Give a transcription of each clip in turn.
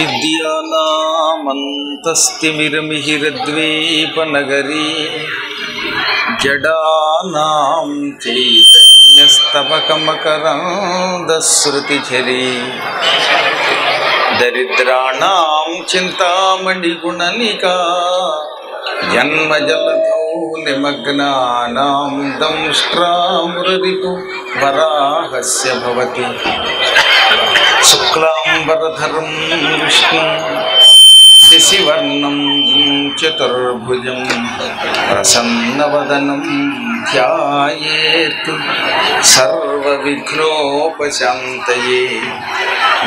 విద్యానామంతస్తిమిరమిహిరద్వీపనగరీ జడానాం చైతన్యస్తవకమకరందశ్రుతిఝరీ దరిద్రాణాం చింతామణిగుణనికా జన్మజలధౌ నిమగ్నానాం దంష్ట్రామురరిపు వరాహస్య భవతి శుక్లాంబరధరం విష్ణుం శశివర్ణం చతుర్భుజం ప్రసన్నవదనం ధ్యాయేత్ సర్వవిఘ్నోపశాంతయే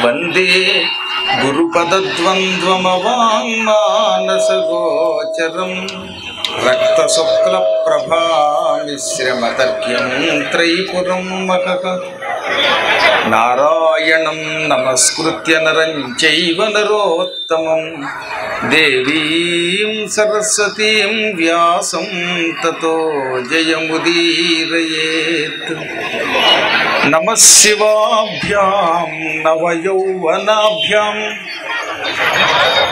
వందే గురుపదద్వంద్వమవాంగ్మానసగోచరం రక్తశుక్లప్రభామిశ్రమతర్క్యం త్రైపురం మహః నారాయణం నమస్కృత్య నరం చైవ నరోత్తమం దేవీం సరస్వతీం వ్యాసం తతో జయముదీరయేత్. నమః శివాభ్యాం నవయౌవనాభ్యాం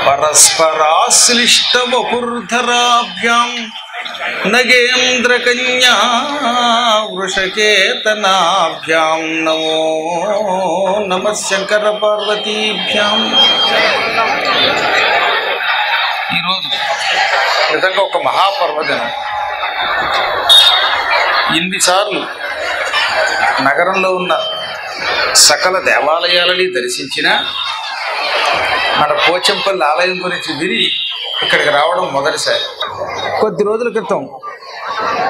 పరస్పరాశ్లిష్టవపుర్ధరాభ్యాం నగేంద్రకన్యా వృషకేతనాభ్యాం నమో నమః శంకర పార్వతీభ్యాం. ఈరోజు నిజంగా ఒక మహాపర్వదినం. ఇన్నిసార్లు నగరంలో ఉన్న సకల దేవాలయాలని దర్శించిన మన పోచంపల్లి ఆలయం గురించి విని ఇక్కడికి రావడం మొదటిసారి. కొద్ది రోజుల క్రితం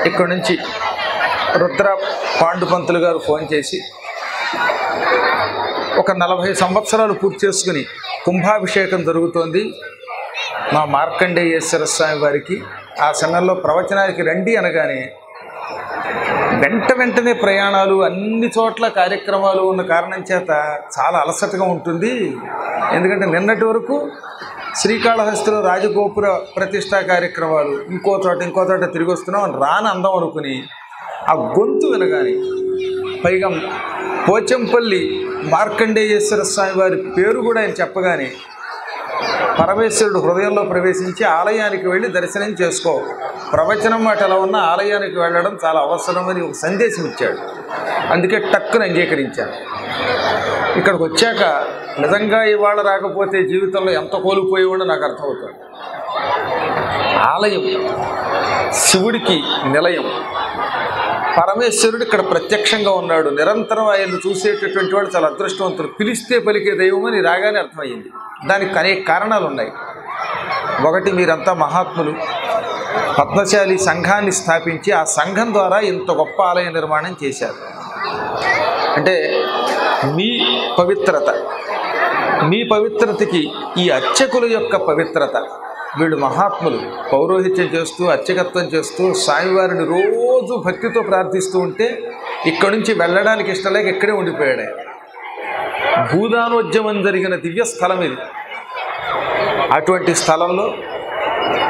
ఇక్కడ నుంచి రుద్ర పాండుపంతులు గారు ఫోన్ చేసి ఒక 40 సంవత్సరాలు పూర్తి చేసుకుని కుంభాభిషేకం జరుగుతోంది మా మార్కండేయేశ్వర స్వామి వారికి, ఆ సమయంలో ప్రవచనానికి రండి అనగానే వెంటనే ప్రయాణాలు, అన్ని చోట్ల కార్యక్రమాలు ఉన్న కారణం చేత చాలా అలసటగా ఉంటుంది. ఎందుకంటే నిన్నటి వరకు శ్రీకాళహస్తిలో రాజగోపుర ప్రతిష్టా కార్యక్రమాలు, ఇంకో చోట తిరిగి వస్తున్నాం అని రాని అందం అనుకుని ఆ గొంతు వినగానే, పైగా పోచంపల్లి మార్కండేయేశ్వర స్వామి వారి పేరు కూడా ఆయన చెప్పగానే పరమేశ్వరుడు హృదయంలో ప్రవేశించి ఆలయానికి వెళ్ళి దర్శనం చేసుకో, ప్రవచనం మాట ఎలా ఉన్నా ఆలయానికి వెళ్ళడం చాలా అవసరమని ఒక సందేశం ఇచ్చాడు. అందుకే టక్కున అంగీకరించాను. ఇక్కడికి వచ్చాక నిజంగా ఇవాళ రాకపోతే జీవితంలో ఎంత కోల్పోయేవాడో నాకు అర్థమవుతుంది. ఆలయం శివుడికి నిలయం, పరమేశ్వరుడు ఇక్కడ ప్రత్యక్షంగా ఉన్నాడు. నిరంతరం ఆయన్ని చూసేటటువంటి వాడు చాలా అదృష్టవంతుడు. పిలిస్తే పలికే దైవం అని రాగానే అర్థమైంది. దానికి అనేక కారణాలు ఉన్నాయి. ఒకటి, మీరంతా మహాత్ములు పద్మశాలి సంఘాన్ని స్థాపించి ఆ సంఘం ద్వారా ఇంత గొప్ప ఆలయ నిర్మాణం చేశారు. అంటే మీ పవిత్రతకి ఈ అర్చకుల యొక్క పవిత్రత, వీళ్ళు మహాత్ములు పౌరోహిత్యం చేస్తూ అర్చకత్వం చేస్తూ స్వామివారిని రోజు భక్తితో ప్రార్థిస్తూ ఉంటే ఇక్కడి నుంచి వెళ్ళడానికి ఇష్టం లేక ఇక్కడే ఉండిపోయాడు. భూదానోద్యమం జరిగిన దివ్య స్థలం ఇది. అటువంటి స్థలంలో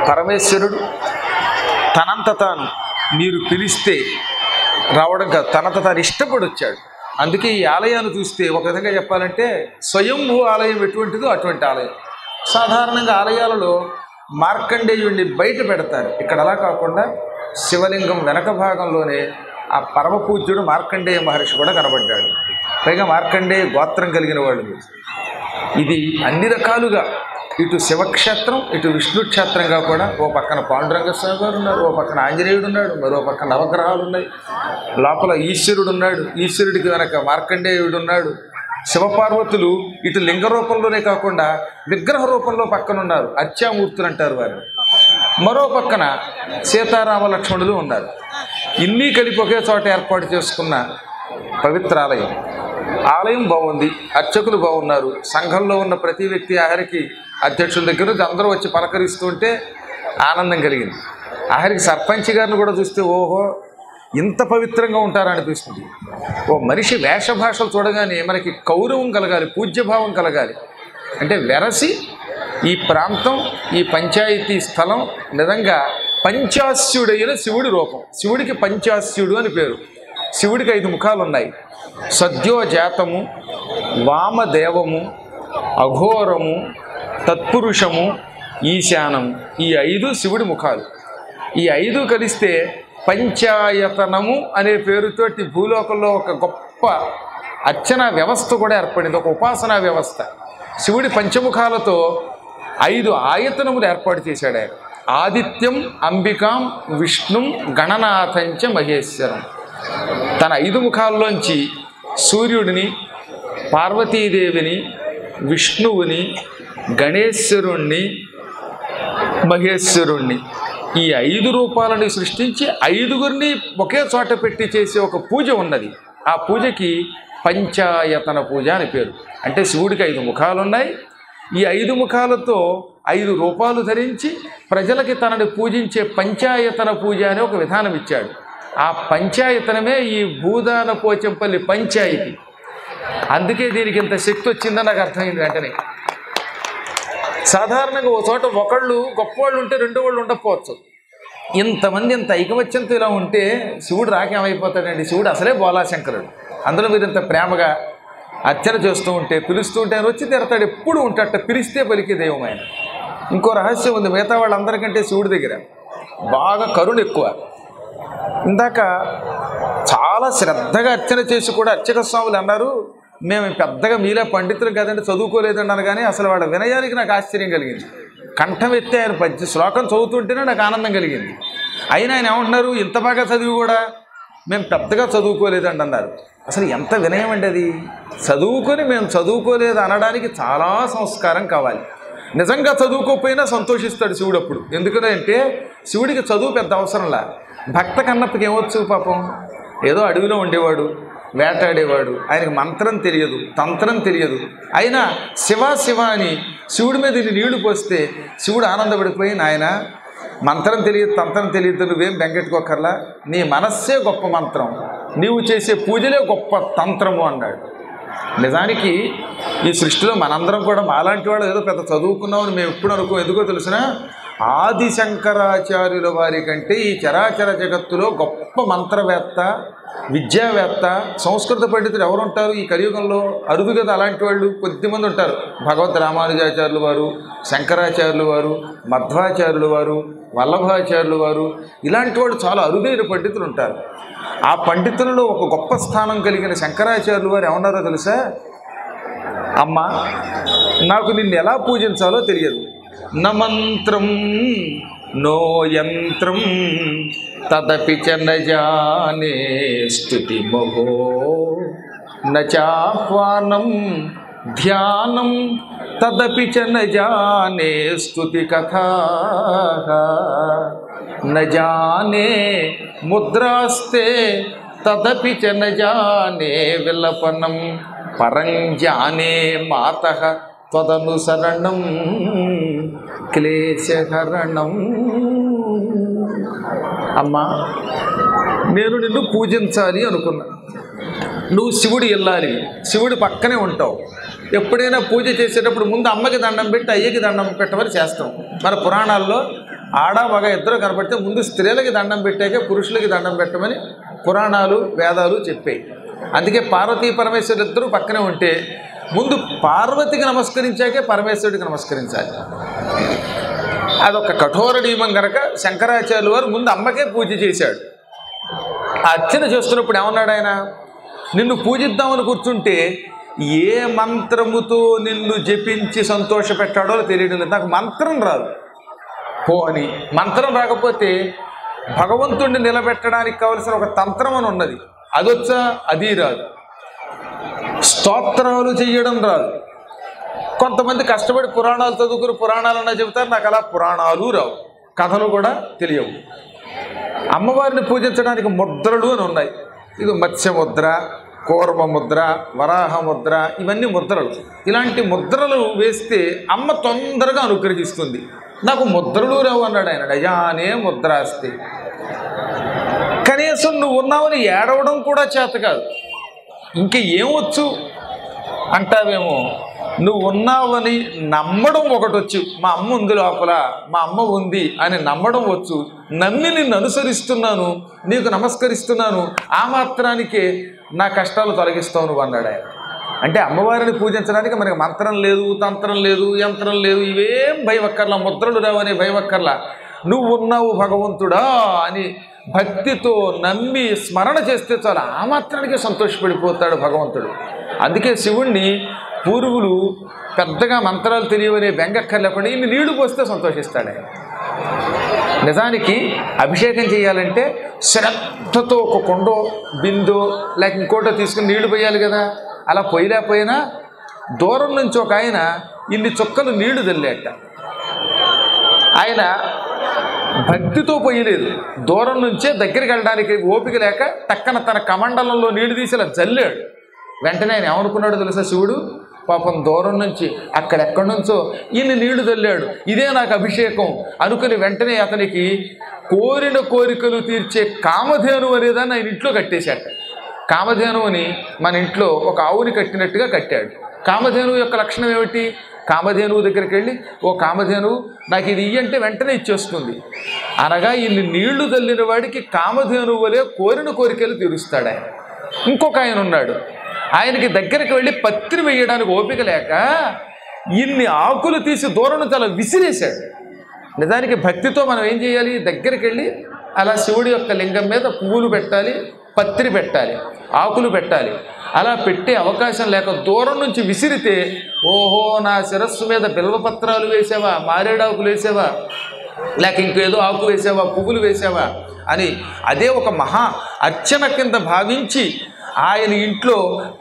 పరమేశ్వరుడు తనంత తాను మీరు పిలిస్తే రావడం కాదు, తనంత తాను ఇష్టపడి వచ్చాడు. అందుకే ఈ ఆలయాన్ని చూస్తే ఒక విధంగా చెప్పాలంటే స్వయంభూ ఆలయం ఎటువంటిదో అటువంటి ఆలయం. సాధారణంగా ఆలయాలలో మార్కండేయుడిని బయట పెడతారు, ఇక్కడ అలా కాకుండా శివలింగం వెనక భాగంలోనే ఆ పరమ పూజ్యుడు మార్కండేయ మహర్షి కూడా కనబడ్డాడు. పైగా మార్కండేయ గోత్రం కలిగిన వాళ్ళు. ఇది అన్ని రకాలుగా ఇటు శివక్షేత్రం ఇటు విష్ణు క్షేత్రంగా కూడా, ఓ పక్కన పాండురంగ స్వామి వారు ఉన్నారు, ఓ పక్కన ఆంజనేయుడు ఉన్నాడు, మరో పక్కన నవగ్రహాలు ఉన్నాయి, లోపల ఈశ్వరుడు ఉన్నాడు, ఈశ్వరుడికి వెనక మార్కండేయుడు ఉన్నాడు. శివపార్వతులు ఇటు లింగ రూపంలోనే కాకుండా విగ్రహ రూపంలో పక్కన ఉన్నారు, అర్చామూర్తులు అంటారు వారిని. మరో పక్కన సీతారామ లక్ష్మణులు ఉన్నారు. ఇన్ని కలిపి ఒకే చోట ఏర్పాటు చేసుకున్న పవిత్రాలయం. ఆలయం బాగుంది, అర్చకులు బాగున్నారు, సంఘంలో ఉన్న ప్రతి వ్యక్తి ఆఖరికి అధ్యక్షుల దగ్గర నుంచి అందరూ వచ్చి పలకరిస్తుంటే ఆనందం కలిగింది. ఆఖరికి సర్పంచ్ గారిని కూడా చూస్తే ఓహో ఇంత పవిత్రంగా ఉంటారనిపిస్తుంది. ఓ మనిషి వేషభాషలు చూడగానే మనకి గౌరవం కలగాలి, పూజ్యభావం కలగాలి. అంటే వెరసి ఈ ప్రాంతం, ఈ పంచాయతీ స్థలం నిజంగా పంచాస్యుడైన శివుడి రూపం. శివుడికి పంచాస్యుడు అని పేరు. శివుడికి 5 ముఖాలు ఉన్నాయి. సద్యోజాతము, వామదేవము, అఘోరము, తత్పురుషము, ఈశానం, ఈ 5 శివుడి ముఖాలు. ఈ 5 కలిస్తే పంచాయతనము అనే పేరుతోటి భూలోకంలో ఒక గొప్ప అర్చనా వ్యవస్థ కూడా ఏర్పడింది, ఒక ఉపాసనా వ్యవస్థ. శివుడి పంచముఖాలతో 5 ఆయతనములు ఏర్పాటు చేశాడు ఆయన. ఆదిత్యం, అంబికాం, విష్ణుం, గణనాథంచ మహేశ్వరం. తన 5 ముఖాల్లోంచి సూర్యుడిని, పార్వతీదేవిని, విష్ణువుని, గణేశ్వరుణ్ణి, మహేశ్వరుణ్ణి, ఈ 5 రూపాలని సృష్టించి 5గురిని ఒకే చోట పెట్టి చేసే ఒక పూజ ఉన్నది. ఆ పూజకి పంచాయతన పూజ అని పేరు. అంటే శివుడికి 5 ముఖాలు ఉన్నాయి. ఈ 5 ముఖాలతో 5 రూపాలు ధరించి ప్రజలకి తనని పూజించే పంచాయతన పూజ అనే ఒక విధానం ఇచ్చాడు. ఆ పంచాయతనమే ఈ భూదాన పోచంపల్లి పంచాయతీ. అందుకే దీనికి ఇంత శక్తి వచ్చిందని నాకు అర్థమైంది వెంటనే. సాధారణంగా ఓ చోట ఒకళ్ళు గొప్పవాళ్ళు ఉంటే రెండో వాళ్ళు ఉండకపోవచ్చు. ఇంతమంది ఇంత ఐకమత్యంతో ఇలా ఉంటే శివుడు రాకేమైపోతాడండి? శివుడు అసలే బోలాశంకరుడు. అందులో మీరు ఇంత ప్రేమగా అర్చన చేస్తూ ఉంటే, పిలుస్తూ ఉంటే ఆయన వచ్చి తిడతాడు. ఎప్పుడు ఉంటాడట, పిలిస్తే పలికే దైవం ఆయన. ఇంకో రహస్యం ఉంది, మిగతా వాళ్ళందరికంటే శివుడి దగ్గర బాగా కరుణ ఎక్కువ. ఇందాక చాలా శ్రద్ధగా అర్చన చేసి కూడా అర్చక స్వాములు అన్నారు, మేము పెద్దగా మీలే పండితులు కదండి, చదువుకోలేదండి అనగానే అసలు వాళ్ళ వినయానికి నాకు ఆశ్చర్యం కలిగింది. కంఠం ఎత్తే ఆయన శ్లోకం చదువుతుంటేనే నాకు ఆనందం కలిగింది. అయినా ఆయన ఏమంటున్నారు, ఇంత బాగా చదివి కూడా మేము పెద్దగా చదువుకోలేదండి అన్నారు. అసలు ఎంత వినయం అండి అది! చదువుకొని మేము చదువుకోలేదు అనడానికి చాలా సంస్కారం కావాలి. నిజంగా చదువుకోకపోయినా సంతోషిస్తాడు శివుడు అప్పుడు. ఎందుకంటే శివుడికి చదువు పెద్ద అవసరంలా. భక్త కన్నప్పకి ఏమొచ్చు పాపం, ఏదో అడవిలో ఉండేవాడు, వేటాడేవాడు, ఆయనకు మంత్రం తెలియదు, తంత్రం తెలియదు. అయినా శివ శివ అని శివుడి మీద నీళ్లు పోస్తే శివుడు ఆనందపడిపోయి, నాయన మంత్రం తెలియదు, తంత్రం తెలియదు, నువ్వేం బెంగెట్టుకోకర్లా, నీ మనస్సే గొప్ప మంత్రం, నీవు చేసే పూజలే గొప్ప తంత్రము అన్నాడు. నిజానికి ఈ సృష్టిలో మనందరం కూడా మాలాంటి వాడు ఏదో పెద్ద చదువుకున్నామని మేము ఎప్పుడు అనుకో. ఎందుకో తెలిసిన, ఆది శంకరాచార్యుల వారి కంటే ఈ చరాచర జగత్తులో గొప్ప మంత్రవేత్త, విద్యావేత్త, సంస్కృత పండితులు ఎవరుంటారు ఈ కలియుగంలో? అరుదు కదా అలాంటి వాళ్ళు, కొద్దిమంది ఉంటారు. భగవద్ రామానుజాచార్యులు వారు, శంకరాచార్యులు వారు, మధ్వాచార్యులు వారు, వల్లభాచార్యులు వారు, ఇలాంటి వాళ్ళు చాలా అరుదైన పండితులు ఉంటారు. ఆ పండితులలో ఒక గొప్ప స్థానం కలిగిన శంకరాచార్యులు వారు ఏమన్నారో తెలుసా? అమ్మ, నాకు నిన్ను ఎలా పూజించాలో తెలియదు. న మంత్రం నో యంత్రం తదపి చ న జానే స్తుతి మహో న చాహ్వానం ధ్యానం తదపి చ న జానే స్తుతి కథా న జానే ముద్రాస్తే తదపి చ న జానే విలపనం పరం జానే మాతః త్వదనుసరణం క్లేశహరణం. అమ్మా, నేను నిన్ను పూజించాలి అనుకున్నా. నువ్వు శివుడు వెళ్ళాలి, శివుడు పక్కనే ఉంటావు. ఎప్పుడైనా పూజ చేసేటప్పుడు ముందు అమ్మకి దండం పెట్టి అయ్యకి దండం పెట్టమని చేస్తాం. మన పురాణాల్లో ఆడ మగ ఇద్దరు కనపడితే ముందు స్త్రీలకి దండం పెట్టాకే పురుషులకి దండం పెట్టమని పురాణాలు వేదాలు చెప్పాయి. అందుకే పార్వతీ పరమేశ్వరుడు ఇద్దరు పక్కనే ఉంటే ముందు పార్వతికి నమస్కరించాకే పరమేశ్వరుడికి నమస్కరించాలి. అదొక కఠోర నియమం కనుక శంకరాచార్యులు వారు ముందు అమ్మకే పూజ చేశాడు. ఆ అర్చన చేస్తున్నప్పుడు ఏమన్నాడు ఆయన? నిన్ను పూజిద్దామని కూర్చుంటే ఏ మంత్రముతో నిన్ను జపించి సంతోష పెట్టాడో తెలియడం లేదు. నాకు మంత్రం రాదు. పోని మంత్రం రాకపోతే భగవంతుడిని నిలబెట్టడానికి కావలసిన ఒక తంత్రం అని ఉన్నది, అదొచ్చా? అది రాదు. స్తోత్రాలు చెయ్యడం రాదు. కొంతమంది కష్టపడి పురాణాలు చదువుకుని పురాణాలన్నా చెబుతారు, నాకు అలా పురాణాలు రావు, కథలు కూడా తెలియవు. అమ్మవారిని పూజించడానికి ముద్రలు అని ఉన్నాయి. ఇది మత్స్యముద్ర, కూర్మ ముద్ర, వరాహ ముద్ర, ఇవన్నీ ముద్రలు. ఇలాంటి ముద్రలు వేస్తే అమ్మ తొందరగా అనుగ్రహిస్తుంది. నాకు ముద్రలు రావు అన్నాడు ఆయన. నజానే ముద్రాస్తే. కనీసం నువ్వు ఉన్నావని ఏడవడం కూడా చేత కాదు, ఇంక ఏమొచ్చు అంటావేమో. నువ్వు ఉన్నావని నమ్మడం ఒకటి వచ్చు. మా అమ్మ ఉంది లోపల, మా అమ్మ ఉంది అని నమ్మడం వచ్చు. నమ్మి నిన్ను అనుసరిస్తున్నాను, నీకు నమస్కరిస్తున్నాను, ఆ మాత్రానికే నా కష్టాలు తొలగిస్తావు నువ్వు అన్నాడు ఆయన. అంటే అమ్మవారిని పూజించడానికి మనకి మంత్రం లేదు, తంత్రం లేదు, యంత్రం లేదు, ఇవేం భయవక్కర్లా, ముద్రలు రావనే భయవక్కర్లా. నువ్వు ఉన్నావు భగవంతుడా అని భక్తితో నమ్మి స్మరణ చేస్తే చాలు, ఆ మాత్రానికి సంతోషపడిపోతాడు భగవంతుడు. అందుకే శివుణ్ణి పూర్వులు పెద్దగా మంత్రాలు తెలియవనే బెంగక్కర్లేకుండా ఇన్ని నీళ్లు పోస్తే సంతోషిస్తాడు. నిజానికి అభిషేకం చేయాలంటే శ్రద్ధతో ఒక కొండో బిందో లేక ఇంకోటో తీసుకుని నీళ్లు పోయాలి కదా. అలా పోయలేకపోయినా దూరం నుంచి ఒక ఆయన ఇన్ని చుక్కలు నీళ్లు చల్లేట. ఆయన భక్తితో పోయలేదు, దూరం నుంచే దగ్గరికి వెళ్ళడానికి ఓపిక లేక టక్కన తన కమండలంలో నీళ్లు తీసి ఇలా చల్లాడు. వెంటనే ఆయన ఏమనుకున్నాడు తెలుసా, శివుడు పాపం దూరం నుంచి అక్కడెక్కడి నుంచో ఇన్ని నీళ్లు చల్లాడు, ఇదే నాకు అభిషేకం అనుకుని వెంటనే అతనికి కోరిన కోరికలు తీర్చే కామధేను అనేదాన్ని ఆయన ఇంట్లో కట్టేశాట. కామధేనువుని మన ఇంట్లో ఒక ఆవుని కట్టినట్టుగా కట్టాడు. కామధేనువు యొక్క లక్షణం ఏమిటి? కామధేనువు దగ్గరికి వెళ్ళి, ఓ కామధేనువు నాకు ఇది ఇయ్యంటే వెంటనే ఇచ్చేస్తుంది అనగా ఇన్ని నీళ్లు చల్లిన వాడికి కామధేనువు వలె కోరిన కోరికలు తీరుస్తాడు ఆయన. ఇంకొక ఆయన ఉన్నాడు, ఆయనకి దగ్గరికి వెళ్ళి పత్రి వేయడానికి ఓపిక లేక ఇన్ని ఆకులు తీసి దూరం నుంచి అలా విసిరేశాడు. నిజానికి భక్తితో మనం ఏం చేయాలి, దగ్గరికి వెళ్ళి అలా శివుడి యొక్క లింగం మీద పువ్వులు పెట్టాలి, పత్రి పెట్టాలి, ఆకులు పెట్టాలి. అలా పెట్టే అవకాశం లేక దూరం నుంచి విసిరితే, ఓహో నా శిరస్సు మీద బిల్వపత్రాలు వేసావా, మారేడాకులు వేసావా, లేక ఇంకేదో ఆకు వేసావా, పువ్వులు వేసావా అని అదే ఒక మహా అర్చన కింద భావించి ఆయన ఇంట్లో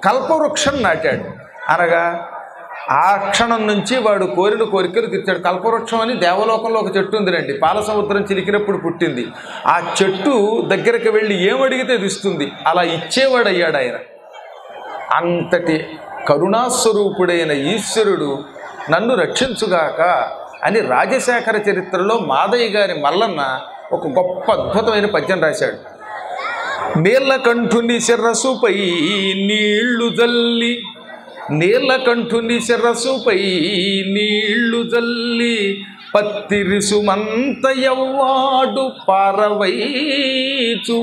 కల్పవృక్షం నాటాడు. అనగా ఆ క్షణం నుంచి వాడు కోరిన కోరికలు తీర్చాడు. కల్పవృక్షం అని దేవలోకంలో ఒక చెట్టు ఉందిరండి, పాలసముద్రం చిలికినప్పుడు పుట్టింది. ఆ చెట్టు దగ్గరికి వెళ్ళి ఏమడిగితే అది ఇస్తుంది, అలా ఇచ్చేవాడు అయ్యాడు ఆయన. అంతటి కరుణాస్వరూపుడైన ఈశ్వరుడు నన్ను రక్షించుగాక అని రాజశేఖర చరిత్రలో మాదయ్య గారి మల్లన్న ఒక గొప్ప అద్భుతమైన పద్యం రాశాడు. నీలకంఠుని శిరస్సుపై నీళ్లు జల్లి, నీలకంఠుని శిరస్సుపై నీళ్లు జల్లి, పత్తిరిసుమంత ఎవ్వాడు పారవైచు,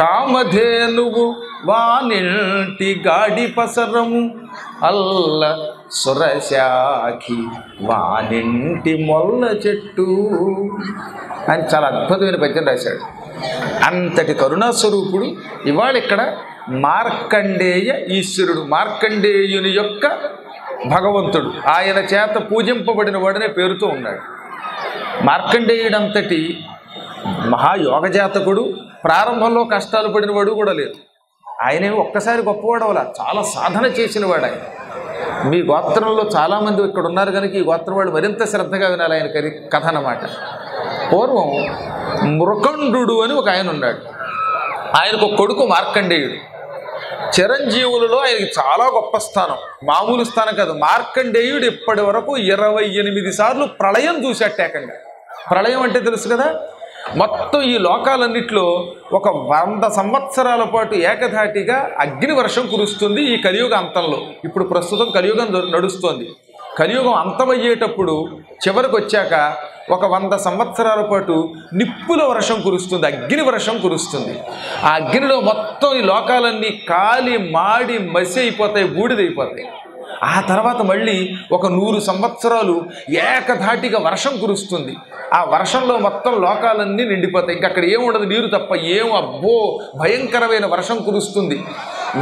కామధేనువు వానింటి గాడి పసరము, అల్ల సురశాఖి వానింటి మొల్ల చెట్టు అని చాలా అద్భుతమైన పద్యం రాశాడు. అంతటి కరుణాస్వరూపుడు ఇవాళ ఇక్కడ మార్కండేయ ఈశ్వరుడు, మార్కండేయుని యొక్క భగవంతుడు, ఆయన చేత పూజింపబడిన వాడనే పేరుతో ఉన్నాడు. మార్కండేయుడంతటి మహాయోగజాతకుడు, ప్రారంభంలో కష్టాలు పడినవాడు కూడా లేదు. ఆయనే ఒక్కసారి గొప్పవాడు అవలా, చాలా సాధన చేసినవాడు ఆయన. మీ గోత్రంలో చాలామంది ఇక్కడ ఉన్నారు కనుక ఈ గోత్రం వాడు మరింత శ్రద్ధగా వినాలి ఆయన కథ అన్నమాట. పూర్వం మృకండు అని ఒక ఆయన ఉన్నాడు. ఆయనకు ఒక కొడుకు మార్కండేయుడు. చిరంజీవులలో ఆయనకి చాలా గొప్ప స్థానం, మామూలు స్థానం కాదు. మార్కండేయుడు ఇప్పటి వరకు 28 సార్లు ప్రళయం చూశాట. ఏకంగా ప్రళయం అంటే తెలుసు కదా, మొత్తం ఈ లోకాలన్నిట్లో ఒక 100 సంవత్సరాల పాటు ఏకధాటిగా అగ్ని వర్షం కురుస్తుంది ఈ కలియుగ అంతంలో. ఇప్పుడు ప్రస్తుతం కలియుగం నడుస్తోంది. కలియుగం అంతమయ్యేటప్పుడు చివరికి వచ్చాక ఒక 100 సంవత్సరాల పాటు నిప్పుల వర్షం కురుస్తుంది, అగ్ని వర్షం కురుస్తుంది. ఆ అగ్నిలో మొత్తం ఈ లోకాలన్నీ కాలి మాడి మసి అయిపోతాయి, బూడిదైపోతాయి. ఆ తర్వాత మళ్ళీ ఒక 100 సంవత్సరాలు ఏకధాటిగా వర్షం కురుస్తుంది. ఆ వర్షంలో మొత్తం లోకాలన్నీ నిండిపోతాయి. ఇంక అక్కడ ఏముండదు, నీరు తప్ప. అబ్బో భయంకరమైన వర్షం కురుస్తుంది.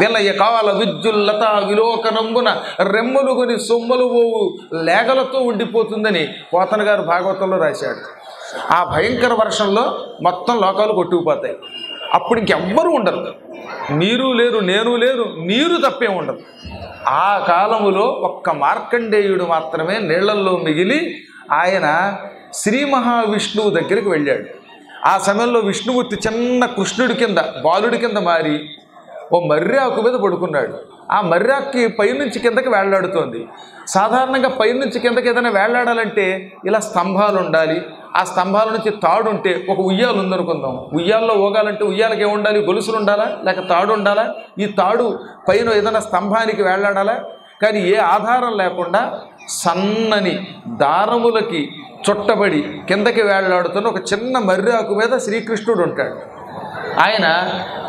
విలయ కాల విద్యుల్లత విలోకనంబున రెమ్మలుగొని సొమ్మలు పోవు లేగలతో ఉండిపోతుందని పోతన గారు భాగవతంలో రాశాడు. ఆ భయంకర వర్షంలో మొత్తం లోకాలు కొట్టుకుపోతాయి. అప్పుడు ఇంకెవ్వరూ ఉండరు, మీరు లేరు, నేను లేరు, నీరు తప్పే ఉండదు. ఆ కాలములో ఒక్క మార్కండేయుడు మాత్రమే నీళ్లల్లో మిగిలి ఆయన శ్రీ మహావిష్ణువు దగ్గరికి వెళ్ళాడు. ఆ సమయంలో విష్ణుమూర్తి చిన్న కృష్ణుడి కింద, బాలుడి కింద మారి ఓ మర్రాకు మీద పడుకున్నాడు. ఆ మర్రాక్కి పైనుంచి కిందకి వేళ్లాడుతోంది. సాధారణంగా పైనుంచి కిందకి ఏదైనా వేళ్లాడాలంటే ఇలా స్తంభాలు ఉండాలి. ఆ స్తంభాల నుంచి తాడు ఉంటే, ఒక ఉయ్యాలు ఉందనుకుందాం, ఉయ్యాల్లో ఊగాలంటే ఉయ్యాలకి ఏముండాలి, గొలుసులు ఉండాలా లేక తాడు ఉండాలా? ఈ తాడు పైన ఏదైనా స్తంభానికి వేళ్లాడాలా? కానీ ఏ ఆధారం లేకుండా సన్నని దారములకి చుట్టబడి కిందకి వేళ్లాడుతున్న ఒక చిన్న మర్రాకు మీద శ్రీకృష్ణుడు ఉంటాడు. ఆయన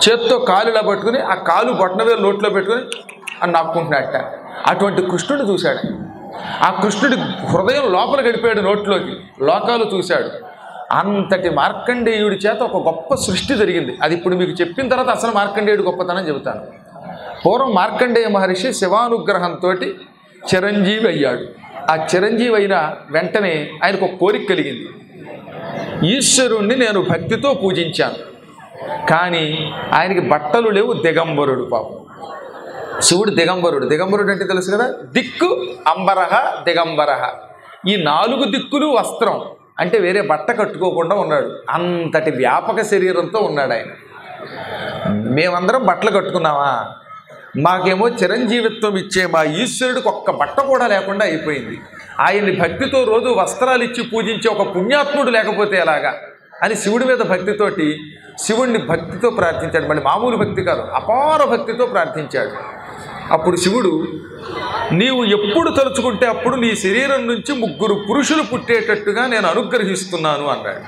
చేత్తో కాలులా పట్టుకుని ఆ కాలు బొట్టనవేలు నోట్లో పెట్టుకుని అని నాపుకుంటున్నట్ట. అటువంటి కృష్ణుడు చూశాడు. ఆ కృష్ణుడి హృదయం లోపల గడిపాడు, నోట్లోకి లోకాలు చూశాడు. అంతటి మార్కండేయుడి చేత ఒక గొప్ప సృష్టి జరిగింది. అది ఇప్పుడు మీకు చెప్పిన తర్వాత అసలు మార్కండేయుడు గొప్పతనం చెబుతాను. పూర్వం మార్కండేయ మహర్షి శివానుగ్రహంతో చిరంజీవి అయ్యాడు. ఆ చిరంజీవి అయిన వెంటనే ఆయనకు ఒక కోరిక కలిగింది. ఈశ్వరుణ్ణి నేను భక్తితో పూజించాను, కానీ ఆయనకి బట్టలు లేవు, దిగంబరుడు. పాపం శివుడు దిగంబరుడు. దిగంబరుడు అంటే తెలుసు కదా, దిక్కు అంబరహ దిగంబరహ. ఈ 4 దిక్కులు వస్త్రం అంటే వేరే బట్ట కట్టుకోకుండా ఉన్నాడు. అంతటి వ్యాపక శరీరంతో ఉన్నాడు ఆయన. మేమందరం బట్టలు కట్టుకున్నామా? మాకేమో చిరంజీవిత్వం ఇచ్చే మా ఈశ్వరుడికి ఒక్క బట్ట కూడా లేకుండా అయిపోయింది. ఆయన్ని భక్తితో రోజు వస్త్రాలు ఇచ్చి పూజించే ఒక పుణ్యాత్ముడు లేకపోతే ఎలాగా అని శివుడి మీద భక్తితోటి శివుణ్ణి భక్తితో ప్రార్థించాడు. మళ్ళీ మామూలు భక్తి కాదు, అపార భక్తితో ప్రార్థించాడు. అప్పుడు శివుడు, నీవు ఎప్పుడు తలుచుకుంటే అప్పుడు నీ శరీరం నుంచి 3 పురుషులు పుట్టేటట్టుగా నేను అనుగ్రహిస్తున్నాను అన్నాడు.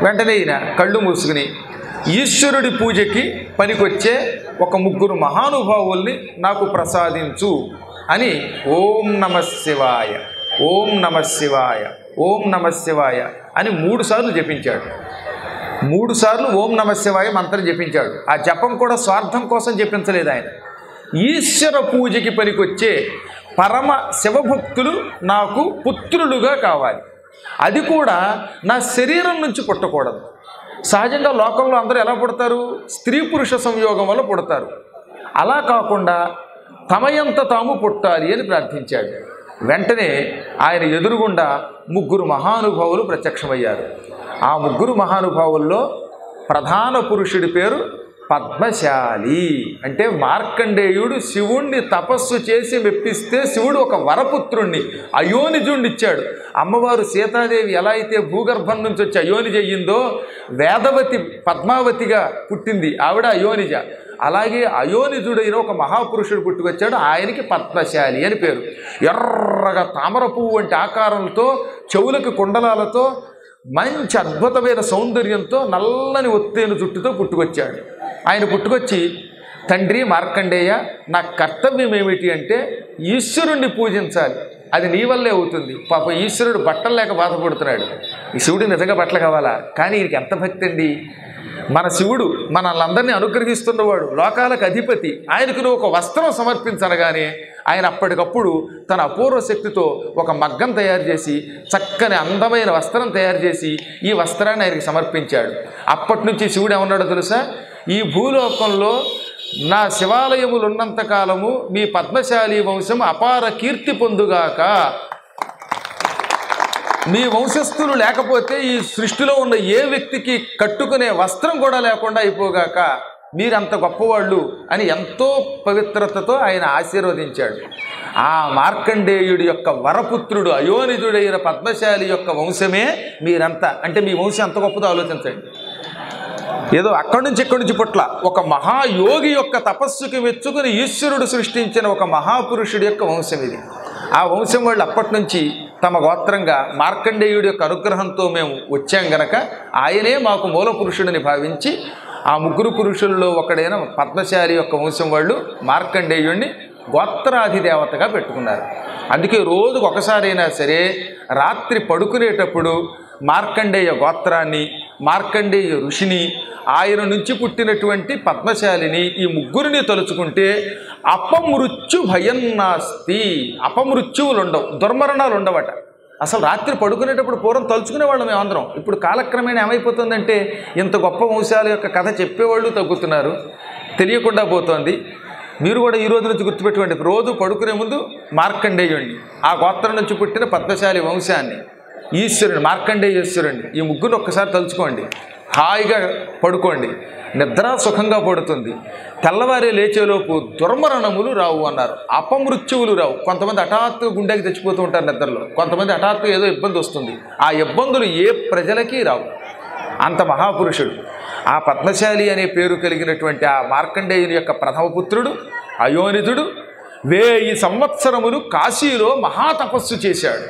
వెంటనే ఈయన కళ్ళు మూసుకుని ఈశ్వరుడి పూజకి పనికొచ్చే ఒక 3 మహానుభావుల్ని నాకు ప్రసాదించు అని ఓం నమః శివాయ, ఓం నమః శివాయ, ఓం నమః శివాయ అని 3 సార్లు జపించాడు. 3 సార్లు ఓం నమః శివాయ మంత్రం జపించాడు. ఆ జపం కూడా స్వార్థం కోసం జపించలేదు ఆయన. ఈశ్వర పూజకి పనికొచ్చే పరమ శివభక్తులు నాకు పుత్రులుగా కావాలి, అది కూడా నా శరీరం నుంచి పుట్టకూడదు. సహజంగా లోకంలో అందరూ ఎలా పుడతారు? స్త్రీ పురుష సంయోగం వల్ల పుడతారు. అలా కాకుండా తమయంత తాము పుట్టాలి అని ప్రార్థించాడు. వెంటనే ఆయన ఎదురుగుండా 3 మహానుభావులు ప్రత్యక్షమయ్యారు. ఆ 3 మహానుభావుల్లో ప్రధాన పురుషుడి పేరు పద్మశాలి. అంటే మార్కండేయుడు శివుణ్ణి తపస్సు చేసి మెప్పిస్తే శివుడు ఒక వరపుత్రుణ్ణి అయోనిజుణ్ణి ఇచ్చాడు. అమ్మవారు సీతాదేవి ఎలా అయితే భూగర్భం నుంచి వచ్చి అయోనిజ అయ్యిందో, వేదవతి పద్మావతిగా పుట్టింది ఆవిడ అయోనిజ. అలాగే అయోనిజుడైన ఒక మహాపురుషుడు పుట్టుకొచ్చాడు, ఆయనకి పద్మశాలి అని పేరు. ఎర్రగా తామర పువ్వు వంటి ఆకారంతో, చెవులకు కుండలాలతో, మంచి అద్భుతమైన సౌందర్యంతో, నల్లని ఒత్తేను జుట్టుతో పుట్టుకొచ్చాడు. ఆయన పుట్టుకొచ్చి, తండ్రి మార్కండేయ, నా కర్తవ్యం ఏమిటి అంటే ఈశ్వరుణ్ణి పూజించాలి, అది నీ వల్లే అవుతుంది. పాప ఈశ్వరుడు బట్టలు లేక బాధపడుతున్నాడు. ఈ శివుడు నిజంగా బట్టలు కావాలా? కానీ ఈయనకి ఎంత భక్తి అండి! మన శివుడు మనల్ని అనుగ్రహిస్తున్నవాడు, లోకాలకు అధిపతి. ఆయనకు నువ్వు ఒక వస్త్రం సమర్పించనగానే ఆయన అప్పటికప్పుడు తన అపూర్వ శక్తితో ఒక మగ్గం తయారు చేసి, చక్కని అందమైన వస్త్రం తయారు చేసి ఈ వస్త్రాన్ని ఆయనకి సమర్పించాడు. అప్పటి నుంచి శివుడు ఏమన్నాడో తెలుసా? ఈ భూలోకంలో నా శివాలయములు ఉన్నంతకాలము మీ పద్మశాలి వంశం అపార కీర్తి పొందుగాక. మీ వంశస్థులు లేకపోతే ఈ సృష్టిలో ఉన్న ఏ వ్యక్తికి కట్టుకునే వస్త్రం కూడా లేకుండా అయిపోగాక, మీరంత గొప్పవాళ్ళు అని ఎంతో పవిత్రతతో ఆయన ఆశీర్వదించాడు. ఆ మార్కండేయుడి యొక్క వరపుత్రుడు అయోనిజుడైన పద్మశాలి యొక్క వంశమే మీరంతా. అంటే మీ వంశం ఎంత గొప్పదో ఆలోచించండి. ఏదో అక్కడి నుంచి పుట్ల ఒక మహాయోగి యొక్క తపస్సుకి మెచ్చుకుని ఈశ్వరుడు సృష్టించిన ఒక మహాపురుషుడి యొక్క వంశం ఇది. ఆ వంశం వాళ్ళు అప్పటి నుంచి తమ గోత్రంగా మార్కండేయుడి యొక్క అనుగ్రహంతో మేము వచ్చాం గనక ఆయనే మాకు మూల పురుషుడిని భావించి ఆ 3 పురుషుల్లో ఒకడైన పద్మశాలి యొక్క వంశం వాళ్ళు మార్కండేయుడిని గోత్రాధిదేవతగా పెట్టుకున్నారు. అందుకే రోజుకు ఒకసారైనా సరే రాత్రి పడుకునేటప్పుడు మార్కండేయ గోత్రాన్ని, మార్కండేయ ఋషిని, ఆయన నుంచి పుట్టినటువంటి పద్మశాలిని, ఈ 3 తలుచుకుంటే అపమృత్యు భయం నాస్తి. అపమృత్యువులు ఉండవు, దుర్మరణాలు ఉండవట. అసలు రాత్రి పడుకునేటప్పుడు పూర్వం తలుచుకునే వాళ్ళం మేమందరం. ఇప్పుడు కాలక్రమేణా ఏమైపోతుందంటే ఇంత గొప్ప వంశాల యొక్క కథ చెప్పేవాళ్ళు తగ్గుతున్నారు, తెలియకుండా పోతోంది. మీరు కూడా ఈ రోజు నుంచి గుర్తుపెట్టుకోండి, రోజు పడుకునే ముందు మార్కండేయుడిని, ఆ గోత్రం నుంచి పుట్టిన పద్మశాలి వంశాన్ని, ఈశ్వరుని మార్కండేయేశ్వరుణ్ణి, ఈ 3 ఒక్కసారి తలుచుకోండి. హాయిగా పడుకోండి, నిద్ర సుఖంగా పడుతుంది. తెల్లవారే లేచేలోపు దుర్మరణములు రావు అన్నారు, అపమృత్యువులు రావు. కొంతమంది హఠాత్తుగా గుండెకి తెచ్చిపోతూ ఉంటారు నిద్రలో, కొంతమంది హఠాత్తుగా ఏదో ఇబ్బంది వస్తుంది. ఆ ఇబ్బందులు ఏ ప్రజలకి రావు. అంత మహాపురుషుడు. ఆ పద్మశాలి అనే పేరు కలిగినటువంటి ఆ మార్కండేయుని యొక్క ప్రథమ పుత్రుడు అయోనిజుడు 1000 సంవత్సరములు కాశీలో మహాతపస్సు చేశాడు.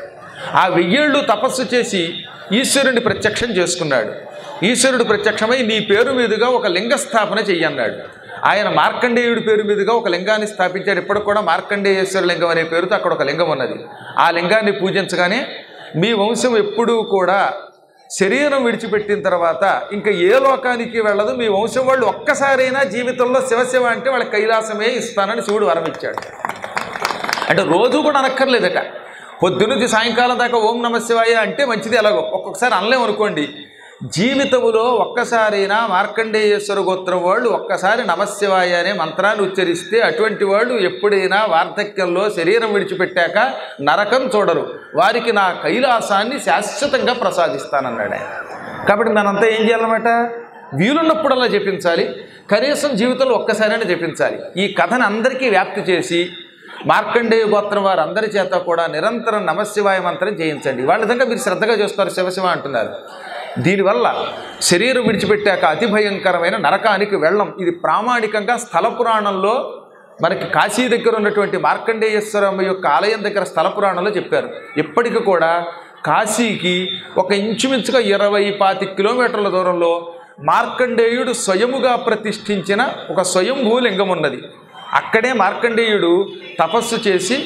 ఆ 1000 ఏళ్ళు తపస్సు చేసి ఈశ్వరుని ప్రత్యక్షం చేసుకున్నాడు. ఈశ్వరుడు ప్రత్యక్షమై నీ పేరు మీదుగా ఒక లింగస్థాపన చెయ్యన్నాడు. ఆయన మార్కండేయుడి పేరు మీదుగా ఒక లింగాన్ని స్థాపించారు. ఇప్పటికి కూడా మార్కండేయేశ్వర లింగం అనే పేరుతో అక్కడ ఒక లింగం ఉన్నది. ఆ లింగాన్ని పూజించగానే మీ వంశం ఎప్పుడూ కూడా శరీరం విడిచిపెట్టిన తర్వాత ఇంకా ఏ లోకానికి వెళ్ళదు, మీ వంశం వాళ్ళు ఒక్కసారైనా జీవితంలో శివశివ అంటే వాళ్ళ కైలాసమే ఇస్తానని శివుడు వరం ఇచ్చాడు. అంటే రోజు కూడా అనక్కర్లేదట, పొద్దునుంచి సాయంకాలం దాకా ఓం నమ శివాయ అంటే మంచిది. ఎలాగో ఒక్కొక్కసారి అనలేమనుకోండి, జీవితములో ఒక్కసారైనా మార్కండేయేశ్వర గోత్రం వాళ్ళు ఒక్కసారి నమశివాయ అనే మంత్రాన్ని ఉచ్చరిస్తే అటువంటి వాళ్ళు ఎప్పుడైనా వార్ధక్యంలో శరీరం విడిచిపెట్టాక నరకం చూడరు, వారికి నా కైలాసాన్ని శాశ్వతంగా ప్రసాదిస్తానన్నాడు ఆయన. కాబట్టి మనంతా ఏం చేయాలన్నమాట, వీలున్నప్పుడల్లా జపించాలి, కనీసం జీవితంలో ఒక్కసారైనా జపించాలి. ఈ కథను అందరికీ వ్యాప్తి చేసి మార్కండేయ గోత్రం వారు అందరి చేత కూడా నిరంతరం నమశివాయ మంత్రం చేయించండి. వాళ్ళ విధంగా మీరు శ్రద్ధగా చూస్తారు, శివశివ అంటున్నారు. దీనివల్ల శరీరం విడిచిపెట్టాక అతి భయంకరమైన నరకానికి వెళ్ళం. ఇది ప్రామాణికంగా స్థల పురాణంలో మనకి కాశీ దగ్గర ఉన్నటువంటి మార్కండేయేశ్వరమ్మ యొక్క ఆలయం దగ్గర స్థల పురాణంలో చెప్పారు. ఇప్పటికి కూడా కాశీకి ఒక ఇంచుమించుగా 20-25 కిలోమీటర్ల దూరంలో మార్కండేయుడు స్వయముగా ప్రతిష్ఠించిన ఒక స్వయంభూ లింగం ఉన్నది. అక్కడే మార్కండేయుడు తపస్సు చేసి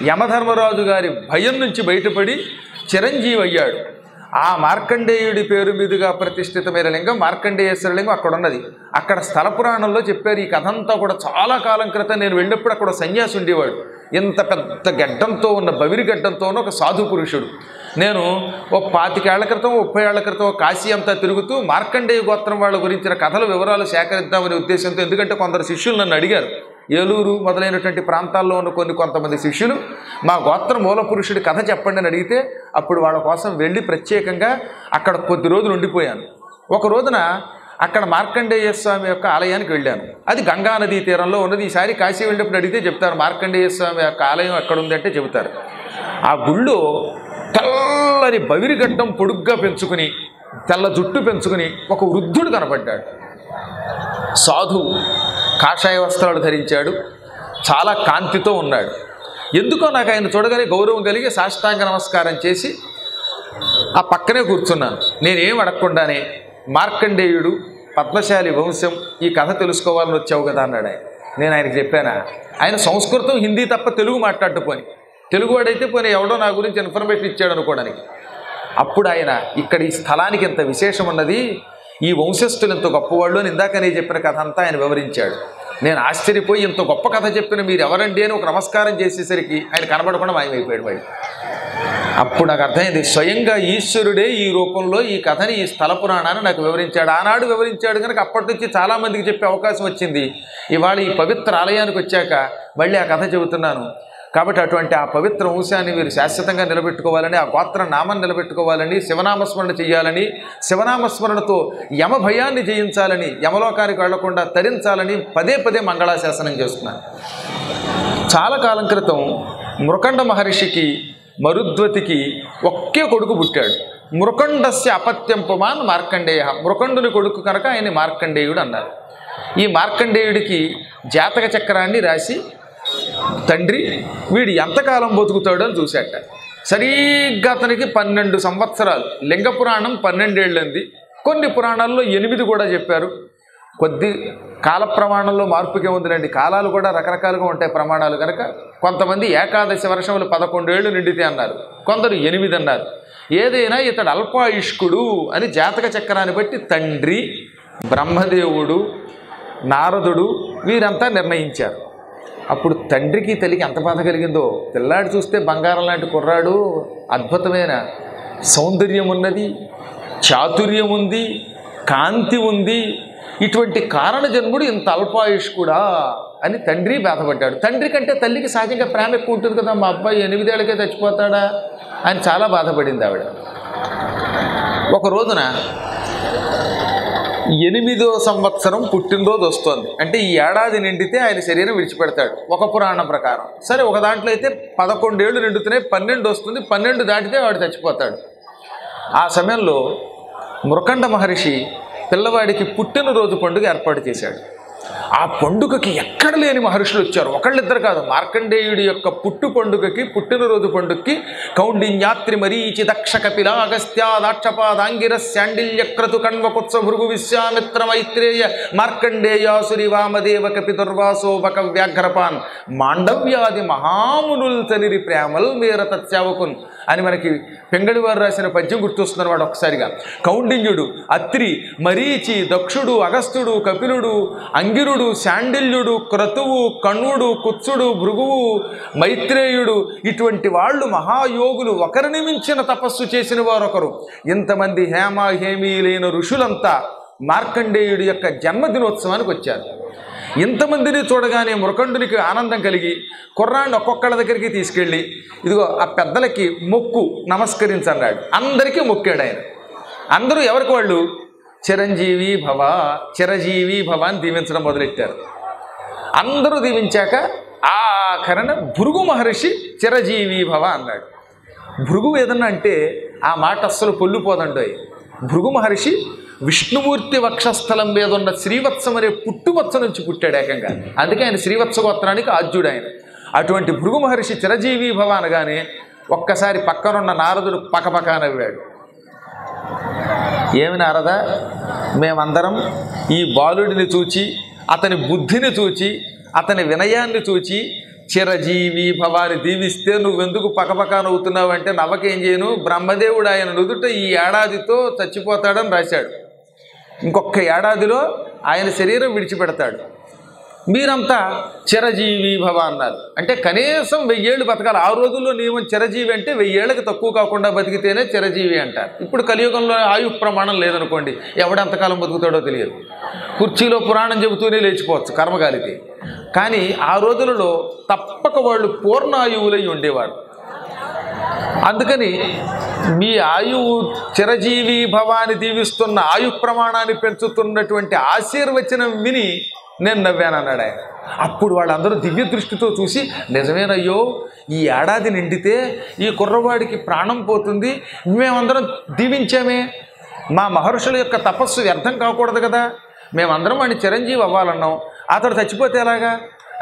యమధర్మరాజు గారి భయం నుంచి బయటపడి చిరంజీవి అయ్యాడు. ఆ మార్కండేయుడి పేరు మీదుగా ప్రతిష్ఠితమైన లింగం మార్కండేయేశ్వర లింగం అక్కడ ఉన్నది. అక్కడ స్థల పురాణంలో చెప్పారు. ఈ కథ అంతా కూడా చాలా కాలం క్రితం నేను వెళ్ళినప్పుడు అక్కడ సన్యాసి ఉండేవాడు. ఇంత పెద్ద గడ్డంతో ఉన్న, బవిరి గడ్డంతో ఉన్న ఒక సాధు పురుషుడు. నేను ఓ 25 ఏళ్ల క్రితం 30 ఏళ్ల క్రితం కాశీ అంతా తిరుగుతూ మార్కండేయ గోత్రం వాళ్ళ గురించిన కథల వివరాలు సేకరిద్దామనే ఉద్దేశంతో, ఎందుకంటే కొందరు శిష్యులు నన్ను అడిగారు, ఏలూరు మొదలైనటువంటి ప్రాంతాల్లో ఉన్న కొంతమంది శిష్యులు మా గోత్ర మూల పురుషుడి కథ చెప్పండి అని అడిగితే అప్పుడు వాళ్ళ కోసం వెళ్ళి ప్రత్యేకంగా అక్కడ కొద్ది రోజులు ఉండిపోయాను. ఒక రోజున అక్కడ మార్కండేయ స్వామి యొక్క ఆలయానికి వెళ్ళాను. అది గంగానదీ తీరంలో ఉన్నది. ఈసారి కాశీ వెళ్ళినప్పుడు అడిగితే చెప్తారు మార్కండేయ స్వామి యొక్క ఆలయం ఎక్కడ ఉంది అంటే చెబుతారు. ఆ గుళ్ళో తెల్లని బవిరిగడ్డం పొడుగ్గా పెంచుకుని తెల్ల జుట్టు పెంచుకుని ఒక వృద్ధుడు కనపడ్డాడు. సాధువు, కాషాయ వస్త్రాలు ధరించాడు, చాలా కాంతితో ఉన్నాడు. ఎందుకో నాకు ఆయన చూడగానే గౌరవం కలిగి సాష్టాంగ నమస్కారం చేసి ఆ పక్కనే కూర్చున్నాను. నేనేం అడగకుండానే మార్కండేయుడు పద్మశాలి వంశం, ఈ కథ తెలుసుకోవాలని వచ్చావు కదా అన్నాడు ఆయన. నేను ఆయనకు చెప్పానా, ఆయన సంస్కృతం హిందీ తప్ప తెలుగు మాట్లాడటం పోని, తెలుగువాడైతే పోనీ ఎవడో నా గురించి ఇన్ఫర్మేషన్ ఇచ్చాడు అనుకోవడానికి. అప్పుడు ఆయన ఇక్కడ ఈ స్థలానికి ఇంత విశేషం ఉన్నది, ఈ వంశస్థులు ఇంత గొప్పవాళ్ళు అని ఇందాక నేను చెప్పిన కథ అంతా ఆయన వివరించాడు. నేను ఆశ్చర్యపోయి ఇంత గొప్ప కథ చెప్పిన మీరు ఎవరండి అని ఒక నమస్కారం చేసేసరికి ఆయన కనబడకుండా మాయమైపోయాడు బయట. అప్పుడు నాకు అర్థమైంది, స్వయంగా ఈశ్వరుడే ఈ రూపంలో ఈ కథని, ఈ స్థల పురాణాన్ని నాకు వివరించాడు. ఆనాడు వివరించాడు కనుక అప్పటి నుంచి చాలామందికి చెప్పే అవకాశం వచ్చింది. ఇవాళ ఈ పవిత్ర ఆలయానికి వచ్చాక మళ్ళీ ఆ కథ చెబుతున్నాను. కాబట్టి అటువంటి ఆ పవిత్ర వంశాన్ని మీరు శాశ్వతంగా నిలబెట్టుకోవాలని, ఆ గోత్ర నామం నిలబెట్టుకోవాలని, శివనామస్మరణ చేయాలని, శివనామస్మరణతో యమ భయాన్ని జయించాలని, యమలోకానికి వెళ్లకుండా తరించాలని పదే పదే మంగళాశాసనం చేస్తున్నాను. చాలా కాలం క్రితం మృకండ మహర్షికి మరుద్వతికి ఒకే కొడుకు పుట్టాడు. మృకండస్య అపత్యం పుమాన్ మార్కండేయ, మృకండుని కొడుకు కనుక ఆయన మార్కండేయుడు అన్నారు. ఈ మార్కండేయుడికి జాతక చక్రాన్ని రాసి తండ్రి వీడు ఎంతకాలం బతుకుతాడు అని చూశాట. సరిగ్గా అతనికి 12 సంవత్సరాలు. లింగ పురాణం 12 ఏళ్ళంది, కొన్ని పురాణాల్లో 8 కూడా చెప్పారు. కొద్ది కాల ప్రమాణంలో మార్పుకే ఉందిలేండి, కాలాలు కూడా రకరకాలుగా ఉంటాయి ప్రమాణాలు కనుక. కొంతమంది ఏకాదశి వర్షములు 11 ఏళ్ళు నిండితే అన్నారు, కొందరు 8 అన్నారు. ఏదైనా ఇతడు అల్పాయుష్కుడు అని జాతక చక్రాన్ని బట్టి తండ్రి, బ్రహ్మదేవుడు, నారదుడు వీరంతా నిర్ణయించారు. అప్పుడు తండ్రికి తల్లికి ఎంత బాధ కలిగిందో. పిల్లాడు చూస్తే బంగారం లాంటి కుర్రాడు, అద్భుతమైన సౌందర్యం ఉన్నది, చాతుర్యం ఉంది, కాంతి ఉంది, ఇటువంటి కారణ జన్ముడు ఇంత అల్పాయుష్కుడా అని తండ్రి బాధపడ్డాడు. తండ్రి కంటే తల్లికి సహజంగా ప్రేమ ఎక్కువ ఉంటుంది కదా, మా అబ్బాయి 8 ఏళ్ళకే చచ్చిపోతాడా అని చాలా బాధపడింది ఆవిడ. ఒక రోజున 8వ సంవత్సరం పుట్టినరోజు వస్తుంది. అంటే ఈ ఏడాది నిండితే ఆయన శరీరం విడిచిపెడతాడు ఒక పురాణం ప్రకారం. సరే, ఒక దాంట్లో అయితే 11 ఏళ్ళు నిండుతున్నాయి, 12 వస్తుంది, 12 దాటితే వాడు చచ్చిపోతాడు. ఆ సమయంలో మృకండ మహర్షి పిల్లవాడికి పుట్టినరోజు పండుగ ఏర్పాటు చేశాడు. ఆ పండుగకి ఎక్కడ లేని మహర్షులు వచ్చారు. ఒకళ్ళిద్దరు కాదు. మార్కండేయుడి యొక్క పుట్టు పండుగకి, పుట్టినరోజు పండుగకి కౌండిన్యాత్రి మరీచి దక్ష కపిల అగస్త్య దాక్షపాదాంగిర శాండిల్య క్రతు కణ్వకుత్స భృగు విశ్వామిత్ర మైత్రేయ మార్కండేయాసురి వామదేవ కపి దుర్వాసో బక వ్యాఘ్రపాన్ మాండవ్యాది మహామునుల్ తనిరి ప్రేమల్ మేర తత్సేవకున్ అని మనకి పెంగళి వారు రాసిన పద్యం గుర్తొస్తున్నవాడు ఒకసారిగా. కౌండిన్యుడు, అత్రి, మరీచి, దక్షుడు, అగస్త్యుడు, కపిలుడు, అంగిరుడు, శాండిల్యుడు, క్రతువు, కణుడు, కుత్సుడు, భృగువు, మైత్రేయుడు, ఇటువంటి వాళ్ళు మహాయోగులు, ఒకరిని మించిన తపస్సు చేసిన వారొకరు. ఇంతమంది హేమ హేమీలైన ఋషులంతా మార్కండేయుడి యొక్క జన్మదినోత్సవానికి వచ్చారు. ఇంతమందిని చూడగానే మృకండునికి ఆనందం కలిగి కుర్రాన్ని ఒక్కొక్కళ్ళ దగ్గరికి తీసుకెళ్ళి, ఇదిగో ఆ పెద్దలకి మొక్కు, నమస్కరించన్నాడు. అందరికీ మొక్కాడు ఆయన. అందరూ ఎవరికి వాళ్ళు చిరంజీవి భవ, చిరజీవి భవ అని దీవించడం మొదలెట్టారు. అందరూ దీవించాక ఆఖరణ భృగు మహర్షి చిరజీవి భవ అన్నాడు. భృగు ఏదన్నా అంటే ఆ మాట అస్సలు పొల్లిపోదండోయ్. భృగు మహర్షి విష్ణుమూర్తి వక్షస్థలం మీద ఉన్న శ్రీవత్సం అనే పుట్టువత్స నుంచి పుట్టాడు ఏకంగా. అందుకే ఆయన శ్రీవత్స గోత్రానికి ఆద్యుడు ఆయన. అటువంటి భృగు మహర్షి చిరజీవి భవ అనగానే ఒక్కసారి పక్కనున్న నారదుడు పకపక నవ్వాడు. ఏమి నారద, మేమందరం ఈ బాలుడిని చూచి, అతని బుద్ధిని చూచి, అతని వినయాన్ని చూచి చిరజీవి భవాని దీవిస్తే నువ్వెందుకు పకపక నవ్వుతున్నావంటే, నవ్వకేం చేయను, బ్రహ్మదేవుడు ఆయన నుదుట ఈ ఏడాదితో చచ్చిపోతాడని రాశాడు. ఇంకొక ఏడాదిలో ఆయన శరీరం విడిచిపెడతాడు. మీరంతా చిరజీవి భవ అన్నారు. అంటే కనీసం 1000 ఏళ్ళు బతకాలి. ఆ రోజుల్లో నియమం చిరజీవి అంటే 1000 ఏళ్ళకి తక్కువ కాకుండా బతికితేనే చిరజీవి అంటారు. ఇప్పుడు కలియుగంలో ఆయు ప్రమాణం లేదనుకోండి, ఎవడంతకాలం బతుకుతాడో తెలియదు. కుర్చీలో పురాణం చెబుతూనే లేచిపోవచ్చు కర్మగాలికి. కానీ ఆ రోజులలో తప్పక వాళ్ళు పూర్ణాయువులై ఉండేవారు. అందుకని మీ ఆయువు చిరజీవి భవాన్ని దీవిస్తున్న ఆయు ప్రమాణాన్ని పెంచుతున్నటువంటి ఆశీర్వచనం విని నేను నవ్వానన్నాడు ఆయన. అప్పుడు వాళ్ళందరూ దివ్య దృష్టితో చూసి, నిజమేనయ్యో, ఈ ఏడాది నిండితే ఈ కుర్రవాడికి ప్రాణం పోతుంది, మేమందరం దీవించామే, మా మహర్షుల యొక్క తపస్సు వ్యర్థం కాకూడదు కదా, మేమందరం వాడిని చిరంజీవి అవ్వాలన్నాం, అతడు చచ్చిపోతే ఎలాగా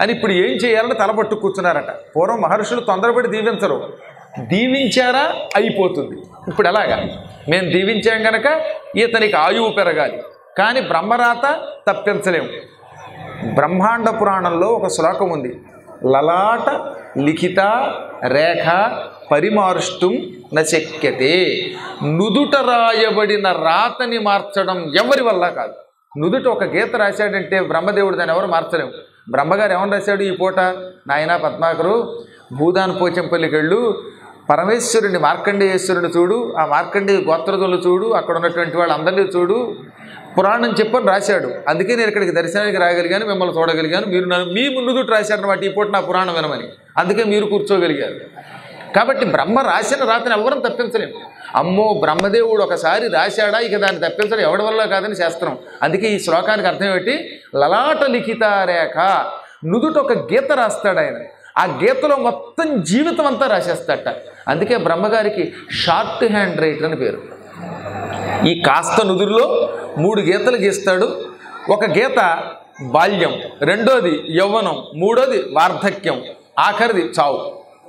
అని ఇప్పుడు ఏం చేయాలని తలపట్టు కూర్చున్నారట. పూర్వం మహర్షులు తొందరపడి దీవించరు, దీవించారా అయిపోతుంది. ఇప్పుడు ఎలాగా, మేము దీవించాం కనుక ఇతనికి ఆయువు పెరగాలి, కానీ బ్రహ్మరాత తప్పించలేము. బ్రహ్మాండ పురాణంలో ఒక శ్లోకం ఉంది, లలాట లిఖిత రేఖ పరిమార్ష్టం నశక్యతే. నుదుట రాయబడిన రాతని మార్చడం ఎవరి వల్ల కాదు. నుదుట ఒక గీత రాశాడంటే బ్రహ్మదేవుడు దాన్ని ఎవరు మార్చలేము. బ్రహ్మగారు ఏమని రాశాడు ఈ పూట, నాయన పద్మాకరు భూదాన్ పోచంపల్లికెళ్ళు, పరమేశ్వరుని మార్కండేయేశ్వరుని చూడు, ఆ మార్కండేయ గోత్రదులు చూడు, అక్కడ ఉన్నటువంటి వాళ్ళు అందరినీ చూడు, పురాణం చెప్పని రాశాడు. అందుకే నేను ఇక్కడికి దర్శనానికి రాగలిగాను, మిమ్మల్ని చూడగలిగాను. మీరు మీ ముందుట రాశారన్నమాట ఈ పూట నా పురాణం వినమని, అందుకే మీరు కూర్చోగలిగారు. కాబట్టి బ్రహ్మ రాసిన రాతని ఎవరం తప్పించలేము. అమ్మో, బ్రహ్మదేవుడు ఒకసారి రాశాడా, ఇక దాన్ని తప్పించడం ఎవడి వల్ల కాదని శాస్త్రం. అందుకే ఈ శ్లోకానికి అర్థం ఏమిటి, లలాట లిఖిత రేఖ, నుదుట ఒక గీత రాస్తాడు ఆయన, ఆ గీతలో మొత్తం జీవితం అంతా రాసేస్తాడట. అందుకే బ్రహ్మగారికి షార్ట్ హ్యాండ్ రైటర్ అని పేరు. ఈ కాస్త నుదురులో 3 గీతలు గీస్తాడు. ఒక గీత బాల్యం, రెండోది యవ్వనం, మూడోది వార్ధక్యం, ఆఖరిది చావు.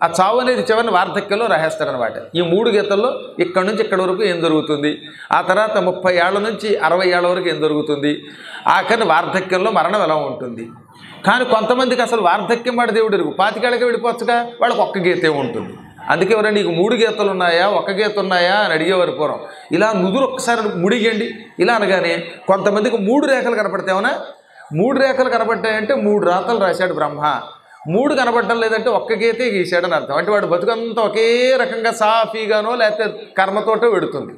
ఆ చావు అనేది చివరిని వార్ధక్యంలో రాసేస్తాడనమాట. ఈ 3 గీతల్లో ఇక్కడి నుంచి ఇక్కడి వరకు ఏం జరుగుతుంది, ఆ తర్వాత 30 ఏళ్ల నుంచి 60 ఏళ్ల వరకు ఏం జరుగుతుంది, ఆఖరిని వార్ధక్యంలో మరణం ఎలా ఉంటుంది. కానీ కొంతమందికి అసలు వార్ధక్యం వాడి దేవుడు ఎరుగు, 25 ఏళ్ళకి వెళ్ళిపోవచ్చుగా, వాళ్ళకి ఒక్క గీతే ఉంటుంది. అందుకే ఎవరైనా నీకు 3 గీతలు ఉన్నాయా, 1 గీత ఉన్నాయా అని అడిగేవారు పూర్వం. ఇలా నుదురు ఒక్కసారి ముడిగండి ఇలా అనగానే కొంతమందికి 3 రేఖలు కనపడతావునా, 3 రేఖలు కనపడ్డాయంటే 3 రాతలు రాశాడు బ్రహ్మ. 3 కనపడటం లేదంటే 1 గీతే గీశాడని అర్థం. అంటే వాడు బతుకంతా ఒకే రకంగా సాఫీగానో లేకపోతే కర్మతోటో వెడుతుంది.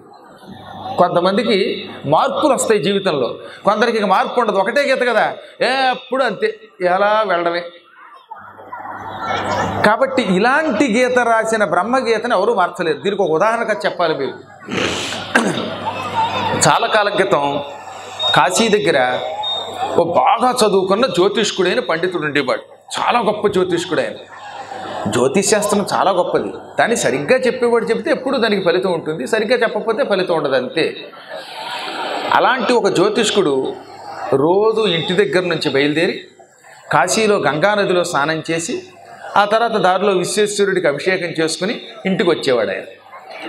కొంతమందికి మార్పులు వస్తాయి జీవితంలో, కొందరికి ఇక మార్పు ఉండదు, ఒకటే గీత కదా, ఎప్పుడు అంతే, ఎలా వెళ్ళడమే. కాబట్టి ఇలాంటి గీత రాసిన బ్రహ్మగీతని ఎవరూ మార్చలేదు. దీనికి ఒక ఉదాహరణగా చెప్పాలి మీరు. చాలా కాలం క్రితం కాశీ దగ్గర ఓ బాగా చదువుకున్న జ్యోతిష్కుడైన పండితుడు ఉండేవాడు. చాలా గొప్ప జ్యోతిష్కుడు ఆయన. జ్యోతిష్శాస్త్రం చాలా గొప్పది, దాన్ని సరిగ్గా చెప్పేవాడు చెప్తే ఎప్పుడు దానికి ఫలితం ఉంటుంది, సరిగ్గా చెప్పకపోతే ఫలితం ఉండదు అంతే. అలాంటి ఒక జ్యోతిష్కుడు రోజు ఇంటి దగ్గర నుంచి బయలుదేరి కాశీలో గంగానదిలో స్నానం చేసి ఆ తర్వాత దారిలో విశ్వేశ్వరుడికి అభిషేకం చేసుకుని ఇంటికి వచ్చేవాడు ఆయన.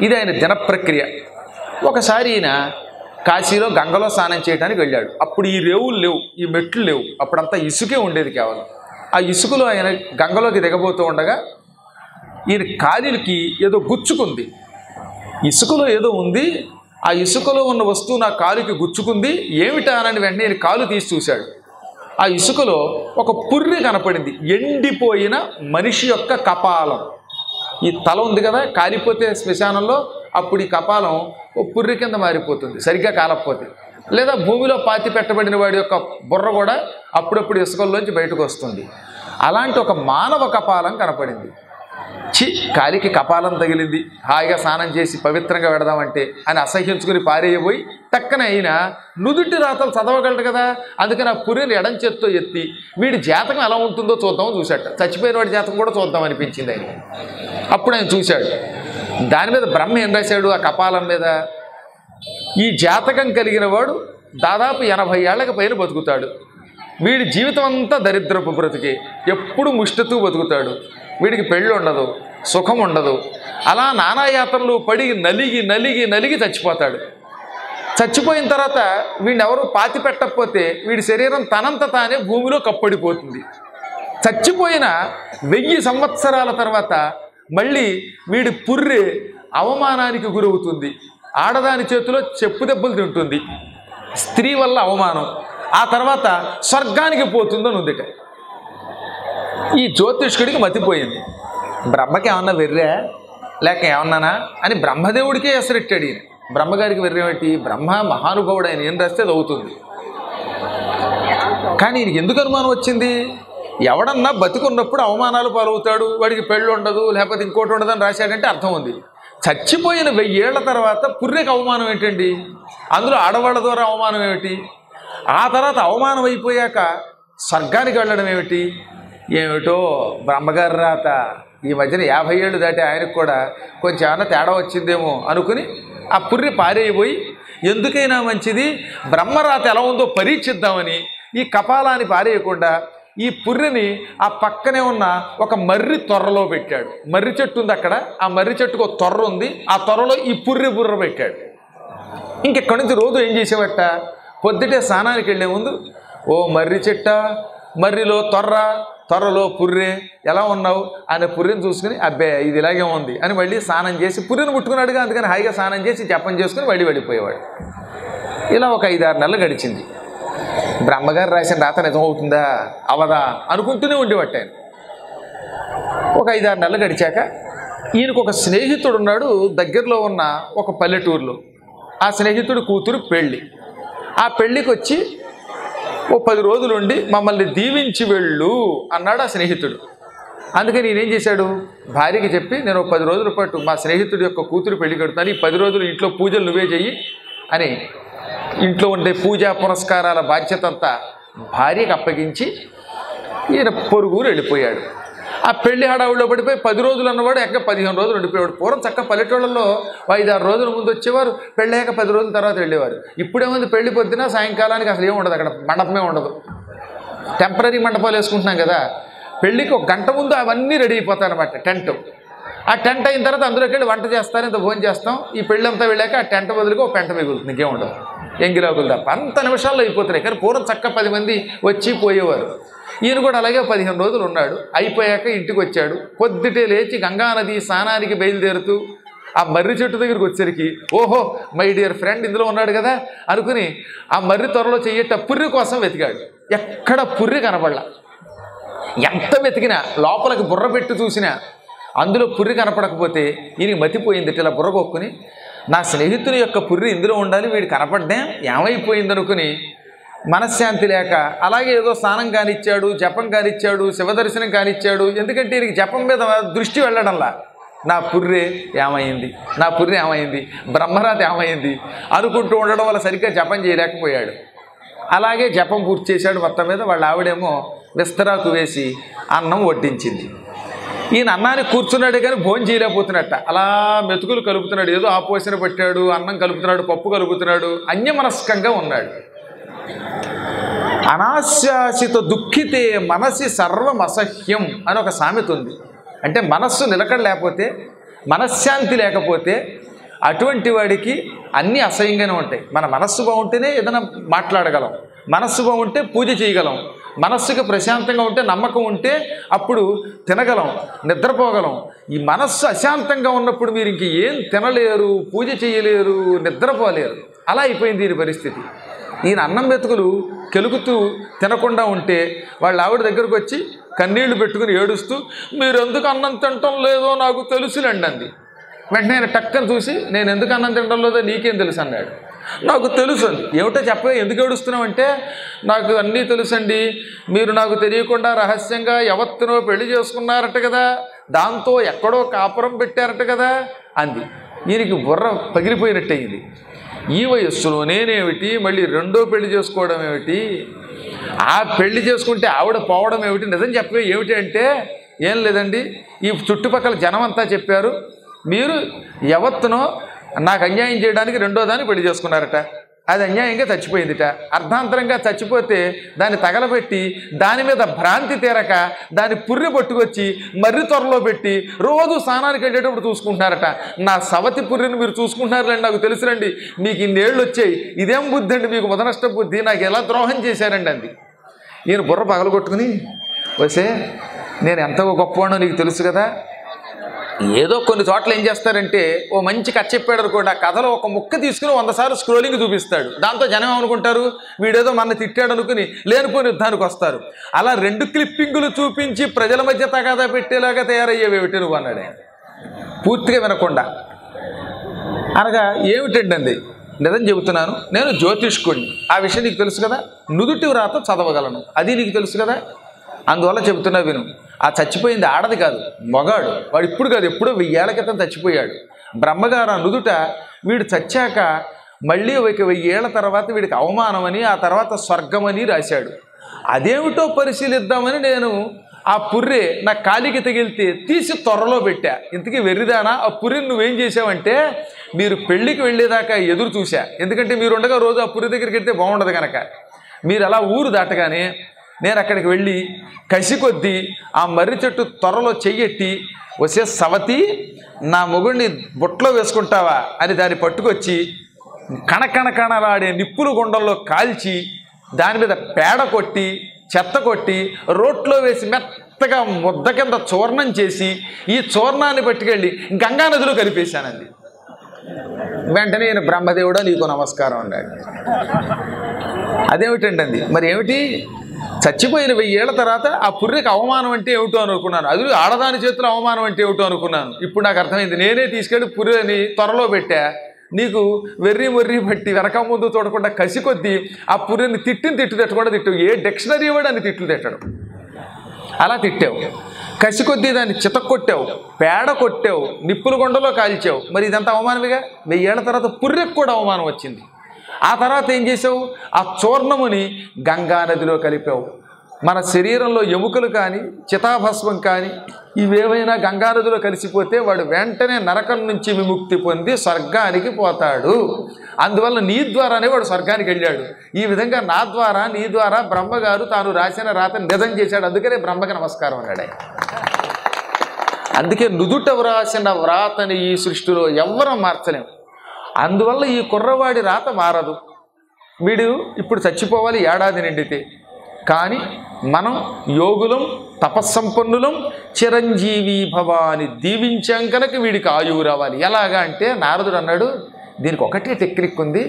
ఇది ఆయన దిన ప్రక్రియ. ఒకసారి ఈయన కాశీలో గంగలో స్నానం చేయడానికి వెళ్ళాడు. అప్పుడు ఈ రేవులు లేవు, ఈ మెట్లు లేవు, అప్పుడంతా ఇసుకే ఉండేది కేవలం. ఆ ఇసుకలో ఆయన గంగలోకి దిగబోతూ ఉండగా ఈయన కాలికి ఏదో గుచ్చుకుంది. ఇసుకలో ఏదో ఉంది, ఆ ఇసుకలో ఉన్న వస్తువు నా కాలుకి గుచ్చుకుంది, ఏమిటా అని వెంటనే ఈయన కాలు తీసి చూశాడు. ఆ ఇసుకలో ఒక పుర్రె కనపడింది, ఎండిపోయిన మనిషి యొక్క కపాలం. ఈ తల ఉంది కదా, కాలిపోతే శ్మశానంలో అప్పుడు ఈ కపాలం ఓ పుర్రె కింద మారిపోతుంది సరిగ్గా కాలకపోతే. లేదా భూమిలో పాతి పెట్టబడిన వాడి యొక్క బుర్ర కూడా అప్పుడప్పుడు ఇసుకల్లోంచి బయటకు వస్తుంది. అలాంటి ఒక మానవ కపాలం కనపడింది. కాలికి కపాలం తగిలింది, హాయిగా స్నానం చేసి పవిత్రంగా పెడదామంటే అని అసహ్యించుకుని పారేయబోయి టక్కన అయినా నుదుటి రాతలు చదవగలడు కదా, అందుకని ఆ పుర్రెని ఎడం చేత్తో ఎత్తి వీడి జాతకం ఎలా ఉంటుందో చూద్దామని చూశాట. చచ్చిపోయిన వాడి జాతకం కూడా చూద్దాం అనిపించింది ఆయన. అప్పుడు ఆయన చూశాడు, దాని మీద బ్రహ్మ ఏం రాశాడు ఆ కపాలం మీద, ఈ జాతకం కలిగిన వాడు దాదాపు 80 ఏళ్లకు పైన బతుకుతాడు, వీడి జీవితం అంతా దరిద్రపు బ్రతికే, ఎప్పుడు ముష్టతూ బతుకుతాడు, వీడికి పెళ్ళి ఉండదు, సుఖం ఉండదు, అలా నానాయాత్రలు పడి నలిగి నలిగి నలిగి చచ్చిపోతాడు. చచ్చిపోయిన తర్వాత వీడిని ఎవరు పాతి పెట్టకపోతే వీడి శరీరం తనంత తానే భూమిలో కప్పడిపోతుంది. చచ్చిపోయిన 1000 సంవత్సరాల తర్వాత మళ్ళీ వీడి పుర్రె అవమానానికి గురవుతుంది. ఆడదాని చేతిలో చెప్పు దెబ్బలు తింటుంది, స్త్రీ వల్ల అవమానం, ఆ తర్వాత స్వర్గానికి పోతుందని ఉందిట. ఈ జ్యోతిష్కుడికి మతిపోయింది. బ్రహ్మకి ఏమన్నా వెర్రా లేక ఏమన్నానా అని బ్రహ్మదేవుడికే ఎసరెట్టాడు ఈయన. బ్రహ్మగారికి వెర్రేమిటి, బ్రహ్మ మహానుభావుడు, ఆయన ఏం రాస్తే అది అవుతుంది. కానీ ఈయనకి ఎందుకు అనుమానం వచ్చింది, ఎవడన్నా బతికున్నప్పుడు అవమానాలు పాలవుతాడు, వాడికి పెళ్ళి ఉండదు లేకపోతే ఇంకోటి ఉండదని రాశాడంటే అర్థం ఉంది. చచ్చిపోయిన 1000 ఏళ్ల తర్వాత పుర్రెకి అవమానం ఏంటండి, అందులో ఆడవాళ్ళ ద్వారా అవమానం ఏమిటి, ఆ తర్వాత అవమానం అయిపోయాక స్వర్గానికి వెళ్ళడం ఏమిటి, ఏమిటో బ్రహ్మగారి రాత. ఈ మధ్యన 50 ఏళ్ళు దాటి ఆయనకు కూడా కొంచెం ఏమన్నా తేడా వచ్చిందేమో అనుకుని ఆ పుర్రె పారేయబోయి ఎందుకైనా మంచిది బ్రహ్మరాత ఎలా ఉందో పరీక్షిద్దామని ఈ కపాలాన్ని పారేయకుండా ఈ పుర్రెని ఆ పక్కనే ఉన్న ఒక మర్రి తొర్రలో పెట్టాడు. మర్రి చెట్టు ఉంది అక్కడ, ఆ మర్రి చెట్టుకు ఒక తొర్ర ఉంది, ఆ తొర్రలో ఈ బుర్ర పెట్టాడు. ఇంకెక్కడి నుంచి రోజు ఏం చేసేవట, పొద్దుటే స్నానానికి వెళ్ళే ముందు ఓ మర్రి చెట్ట, మర్రిలో తొర్ర, తొర్రలో పుర్రె, ఎలా ఉన్నావు అనే పుర్రెని చూసుకుని అబ్బే ఇది ఇలాగే ఉంది అని మళ్ళీ స్నానం చేసి పుర్రెని ముట్టుకున్నాడుగా, అందుకని హాయిగా స్నానం చేసి జపం చేసుకుని మళ్ళీ వెళ్ళిపోయేవాడు. ఇలా ఒక 5-6 నెలలు గడిచింది. బ్రహ్మగారు రాసిన రాత నిజం అవుతుందా అవదా అనుకుంటూనే ఉండేవాడు ఆయన. ఒక 5-6 నెలలు గడిచాక ఈయనకు ఒక స్నేహితుడు ఉన్నాడు దగ్గరలో ఉన్న ఒక పల్లెటూరులో. ఆ స్నేహితుడు కూతురు పెళ్ళి. ఆ పెళ్ళికి వచ్చి ఓ 10 రోజులు ఉండి మమ్మల్ని దీవించి వెళ్ళు అన్నాడు ఆ స్నేహితుడు. అందుకని నేనేం చేశాడు, భార్యకి చెప్పి నేను 10 రోజుల పాటు మా స్నేహితుడి యొక్క కూతురు పెళ్లి కడుతున్నాను, ఈ 10 రోజులు ఇంట్లో పూజలు నువ్వే చెయ్యి అని ఇంట్లో ఉండే పూజా పురస్కారాల బాధ్యత అంతా భార్యకి అప్పగించి ఈయన పొరుగురు వెళ్ళిపోయాడు. ఆ పెళ్లి హడావుల్లో పడిపోయి 10 రోజులు అన్నవాడు ఎక్క 15 రోజులు ఉండిపోయాడు. పూర్వం చక్క పల్లెటూళ్ళలో 5-6 రోజుల ముందు వచ్చేవారు, పెళ్ళాక 10 రోజుల తర్వాత వెళ్ళేవారు. ఇప్పుడేముంది, పెళ్లి పొద్దున సాయంకాలానికి అసలు ఏమి ఉండదు, అక్కడ మండపమే ఉండదు, టెంపరీ మండపాలు వేసుకుంటున్నాం కదా. పెళ్ళికి 1 గంట ముందు అవన్నీ రెడీ అయిపోతాయి అనమాట. టెంట్, ఆ టెంట్ అయిన తర్వాత అందులోకి వెళ్ళి వంట చేస్తారు, ఇంత భోజనం చేస్తాం. ఈ పెళ్ళంతా వెళ్ళాక ఆ టెంట్ బదులుగా ఒక పెంట మిగులుతుంది, ఇంకేం ఉండదు, ఎంగిరాకులు తప్ప. అంత నిమిషాల్లో అయిపోతున్నాయి. కానీ పూర్వం చక్క 10 మంది వచ్చి పోయేవారు. ఈయన కూడా అలాగే 15 రోజులు ఉన్నాడు. అయిపోయాక ఇంటికి వచ్చాడు. పొద్దుటే లేచి గంగానది స్నానానికి బయలుదేరుతూ ఆ మర్రి చెట్టు దగ్గరికి వచ్చేసరికి ఓహో మై డియర్ ఫ్రెండ్ ఇందులో ఉన్నాడు కదా అనుకుని ఆ మర్రి త్వరలో చెయ్యేట పుర్రి కోసం వెతికాడు. ఎక్కడ పుర్రి కనపడలా. ఎంత వెతికినా లోపలికి బుర్ర పెట్టి చూసినా అందులో పుర్రి కనపడకపోతే ఈయనకి మతిపోయింది. ఇలా బుర్ర కొక్కుని నా స్నేహితుని యొక్క పుర్రి ఇందులో ఉండాలి, వీడు కనపడ్డా ఏమైపోయింది అనుకుని మనశ్శాంతి లేక అలాగే ఏదో స్నానం కానిచ్చాడు, జపం కానిచ్చాడు, శివదర్శనం కానిచ్చాడు. ఎందుకంటే ఈయనకి జపం మీద దృష్టి వెళ్ళడంలా నా పుర్రె ఏమైంది, నా పుర్రె ఏమైంది, బ్రహ్మరాత ఏమైంది అనుకుంటూ ఉండడం వల్ల సరిగ్గా జపం చేయలేకపోయాడు. అలాగే జపం పూర్తి చేశాడు. మొత్తం మీద వాళ్ళ ఆవిడేమో విస్తరాకు వేసి అన్నం వడ్డించింది. ఈయన అన్నానికి కూర్చున్నాడే కానీ భోజనం చేయలేకపోతున్నట్ట. అలా మెతుకులు కలుపుతున్నాడు, ఏదో ఆపోసన పెట్టాడు, అన్నం కలుపుతున్నాడు, పప్పు కలుపుతున్నాడు, అన్యమనస్కంగా ఉన్నాడు. అనాశాసిత దుఃఖితే మనసి సర్వమసహ్యం అని ఒక సామెత ఉంది. అంటే మనస్సు నిలకడ లేకపోతే, మనశ్శాంతి లేకపోతే అటువంటి వాడికి అన్నీ అసహ్యంగానే ఉంటాయి. మన మనస్సు బాగుంటేనే ఏదైనా మాట్లాడగలం, మనస్సు బాగుంటే పూజ చేయగలం, మనస్సుకి ప్రశాంతంగా ఉంటే, నమ్మకం ఉంటే అప్పుడు తినగలం, నిద్రపోగలం. ఈ మనస్సు అశాంతంగా ఉన్నప్పుడు మీరు ఇంక ఏం తినలేరు, పూజ చేయలేరు, నిద్రపోలేరు. అలా అయిపోయింది దీని పరిస్థితి. ఈయన అన్నం మెతుకులు కెలుకుతూ తినకుండా ఉంటే వాళ్ళ ఆవిడ దగ్గరకు వచ్చి కన్నీళ్లు పెట్టుకుని ఏడుస్తూ, మీరు ఎందుకు అన్నం తినటం లేదో నాకు తెలుసులేండి అంది. వెంటనే నేను టక్కని చూసి, నేను ఎందుకు అన్నం తినడం లేదో నీకేం తెలుసు అన్నాడు. నాకు తెలుసు అంది. ఏమిటో చెప్పే, ఎందుకు ఏడుస్తున్నామంటే, నాకు అన్నీ తెలుసండి, మీరు నాకు తెలియకుండా రహస్యంగా ఎవరినో పెళ్లి చేసుకున్నారట కదా, దాంతో ఎక్కడో కాపురం పెట్టారట కదా అంది. ఈయనకి బుర్ర పగిలిపోయినట్టయింది. ఈ వయస్సులో నేనేమిటి, మళ్ళీ రెండో పెళ్లి చేసుకోవడం ఏమిటి, ఆ పెళ్లి చేసుకుంటే ఆవిడ పోవడం ఏమిటి, నిజం చెప్పే ఏమిటి అంటే, ఏం లేదండి, ఈ చుట్టుపక్కల జనం అంతా చెప్పారు, మీరు ఎవరినో నాకు అన్యాయం చేయడానికి రెండో దాన్ని పెళ్లి చేసుకున్నారట, అది అన్యాయంగా చచ్చిపోయిందిట, అర్ధాంతరంగా చచ్చిపోతే దాన్ని తగలబెట్టి దాని మీద భ్రాంతి తీరక దాన్ని పుర్రి పట్టుకొచ్చి మర్రి త్వరలో పెట్టి రోజు స్నానానికి వెళ్ళేటప్పుడు చూసుకుంటున్నారట. నా సవతి పుర్రిని మీరు చూసుకుంటున్నారులేండి, నాకు తెలుసులండి, మీకు ఇన్నేళ్ళు వచ్చాయి, ఇదేం బుద్ధి అండి మీకు, మొదనష్ట బుద్ధి, నాకు ఎలా ద్రోహం చేశారండి అంది. ఈయన బుర్ర పగలగొట్టుకుని, వసే నేను ఎంత గొప్పవాడో నీకు తెలుసు కదా, ఏదో కొన్ని చోట్ల ఏం చేస్తారంటే, ఓ మంచి కథ చెప్పాడు అనుకోండి, ఆ కథలో ఒక ముక్క తీసుకుని 100 సార్లు స్క్రోలింగ్ చూపిస్తాడు. దాంతో జనం అనుకుంటారు వీడేదో మన తిట్టాడు అనుకుని లేనిపోని యుద్ధానికి వస్తారు. అలా 2 క్లిప్పింగులు చూపించి ప్రజల మధ్య తగాదా పెట్టేలాగా తయారయ్యేవేమిటి నువ్వు అన్నాడు ఆయన, పూర్తిగా వినకుండా. అనగా ఏమిటండి అంది. నిజం చెబుతున్నాను, నేను జ్యోతిష్కుడిని, ఆ విషయం నీకు తెలుసు కదా, నుదుటి వ్రాత చదవగలను, అది నీకు తెలుసు కదా, అందువల్ల చెబుతున్నా విను. ఆ చచ్చిపోయింది ఆడది కాదు, మగాడు, వాడు ఇప్పుడు కాదు ఎప్పుడో 1000 ఏళ్ల క్రితం చచ్చిపోయాడు. బ్రహ్మగారు ఆ నుదుట వీడు చచ్చాక మళ్ళీ 1000 ఏళ్ల తర్వాత వీడికి అవమానమని, ఆ తర్వాత స్వర్గమని రాశాడు. అదేమిటో పరిశీలిద్దామని నేను ఆ పుర్రె నా కాలికి తగిలితే తీసి త్వరలో పెట్టా. ఇంతకీ వెర్రిదానా, ఆ పుర్రెని నువ్వేం చేసావంటే, మీరు పెళ్ళికి వెళ్ళేదాకా ఎదురు చూశా, ఎందుకంటే మీరు ఉండగా రోజు ఆ పుర్రె దగ్గరికి వెళ్తే బాగుండదు కనుక. మీరు అలా ఊరు దాటగానే నేను అక్కడికి వెళ్ళి కసి కొద్దీ ఆ మర్రి చెట్టు త్వరలో చెయ్యెట్టి, వసే సవతి నా మొగుడిని బుట్టలో వేసుకుంటావా అని దాన్ని పట్టుకొచ్చి కణకణకణలాడే నిప్పులు గుండంలో కాల్చి దాని మీద పేడ కొట్టి చెత్త కొట్టి రోట్లో వేసి మెత్తగా ముద్ద కింద చూర్ణం చేసి ఈ చూర్ణాన్ని పట్టుకెళ్ళి గంగానదిలో కలిపేశానండి. వెంటనే నేను బ్రహ్మదేవుడా నీకు నమస్కారం అన్నాడు. అదేమిటండి అంది. మరి ఏమిటి, చచ్చిపోయిన 1000 ఏళ్ల తర్వాత ఆ పుర్రెకి అవమానం అంటే ఏమిటో అనుకున్నాను, అది ఆడదాని చేతిలో అవమానం అంటే ఏమిటో అనుకున్నాను. ఇప్పుడు నాకు అర్థమైంది, నేనే తీసుకెళ్ళి పుర్రెని త్వరలో పెట్టా, నీకు వెర్రి బట్టి వెనక ముందు చూడకుండా కసి కొద్దీ ఆ పుర్రెని తిట్టు కూడా తిట్టావు. ఏ డిక్షనరీ వాడు అని తిట్లు తిట్టడం, అలా తిట్టావు. కసి కొద్దీ దాన్ని చితక్కొట్టావు, పేడ కొట్టావు, నిప్పుల కొండలో కాల్చావు. మరి ఇదంతా అవమానమేగా. 1000 ఏళ్ల తర్వాత పుర్రెకు కూడా అవమానం వచ్చింది. ఆ తర్వాత ఏం చేసావు, ఆ చూర్ణముని గంగానదిలో కలిపావు. మన శరీరంలో ఎముకలు కానీ చితాభస్మం కానీ ఇవేమైనా గంగానదిలో కలిసిపోతే వాడు వెంటనే నరకం నుంచి విముక్తి పొంది స్వర్గానికి పోతాడు. అందువల్ల నీ ద్వారానే వాడు స్వర్గానికి వెళ్ళాడు. ఈ విధంగా నా ద్వారా నీ ద్వారా బ్రహ్మగారు తాను రాసిన రాతని నిజం చేశాడు. అందుకనే బ్రహ్మకి నమస్కారం అన్నాడు. అందుకే నుదుట వ్రాసిన వ్రాతని ఈ సృష్టిలో ఎవ్వరూ మార్చలేము. అందువల్ల ఈ కుర్రవాడి రాత మారదు. వీడు ఇప్పుడు చచ్చిపోవాలి ఏడాది నిండితే, కానీ మనం యోగులం తపస్సంపన్నులం చిరంజీవి భవాని దీవించాం కనుక వీడికి ఆయువు రావాలి. ఎలాగా అంటే నారదుడు అన్నాడు, దీనికి ఒకటే టెక్నిక్ ఉంది,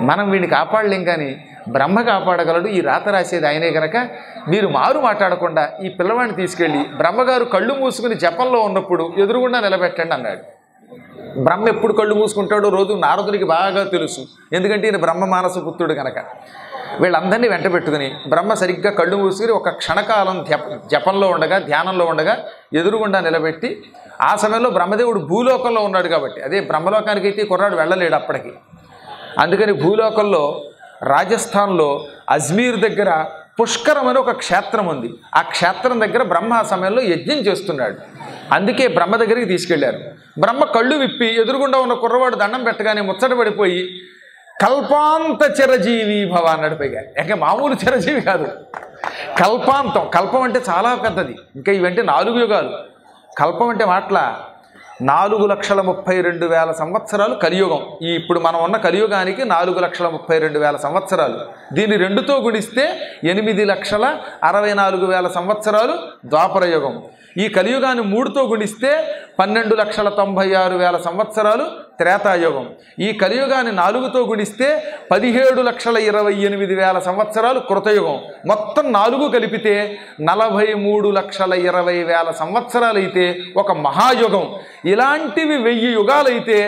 మనం వీడిని కాపాడలేం కానీ బ్రహ్మ కాపాడగలడు. ఈ రాత రాసేది ఆయనే కనుక మీరు మారు మాట్లాడకుండా ఈ పిల్లవాడిని తీసుకెళ్ళి బ్రహ్మగారు కళ్ళు మూసుకుని జపంలో ఉన్నప్పుడు ఎదురుగుండా నిలబెట్టండి అన్నాడు. బ్రహ్మ ఎప్పుడు కళ్ళు మూసుకుంటాడో రోజు నారదునికి బాగా తెలుసు, ఎందుకంటే ఈయన బ్రహ్మ మానస పుత్రుడు కనుక. వీళ్ళందరినీ వెంట పెట్టుకుని బ్రహ్మ సరిగ్గా కళ్ళు మూసుకుని ఒక క్షణకాలం జపంలో ఉండగా ధ్యానంలో ఉండగా ఎదురుగుండా నిలబెట్టి, ఆ సమయంలో బ్రహ్మదేవుడు భూలోకంలో ఉన్నాడు కాబట్టి, అదే బ్రహ్మలోకానికి అయితే కుర్రాడు వెళ్ళలేడు అప్పటికి. అందుకని భూలోకంలో రాజస్థాన్లో అజ్మీర్ దగ్గర పుష్కరం అని ఒక క్షేత్రం ఉంది. ఆ క్షేత్రం దగ్గర బ్రహ్మ ఆ సమయంలో యజ్ఞం చేస్తున్నాడు. అందుకే బ్రహ్మ దగ్గరికి తీసుకెళ్లారు. బ్రహ్మ కళ్ళు విప్పి ఎదురుగుండా ఉన్న కుర్రవాడు దండం పెట్టగానే ముచ్చట పడిపోయి కల్పాంత చిరజీవి భవ అన్నాడు. పైగా ఇంకా మామూలు చిరజీవి కాదు, కల్పాంతం. కల్పం అంటే చాలా పెద్దది, ఇంకా ఇవంటే 4 యుగాలు. కల్పం అంటే మాటల 4,32,000 సంవత్సరాలు కలియుగం. ఈ ఇప్పుడు మనం ఉన్న కలియుగానికి 4,32,000 సంవత్సరాలు. దీన్ని 2తో గుణిస్తే 8,64,000 సంవత్సరాలు ద్వాపరయుగం. ఈ కలియుగాన్ని 3తో గుణిస్తే 12,96,000 సంవత్సరాలు త్రేతాయుగం. ఈ కలియుగాన్ని 4తో గుణిస్తే 17,28,000 సంవత్సరాలు కృతయుగం. మొత్తం 4 కలిపితే 43,20,000 సంవత్సరాలు అయితే ఒక మహాయుగం. ఇలాంటివి 1000 యుగాలైతే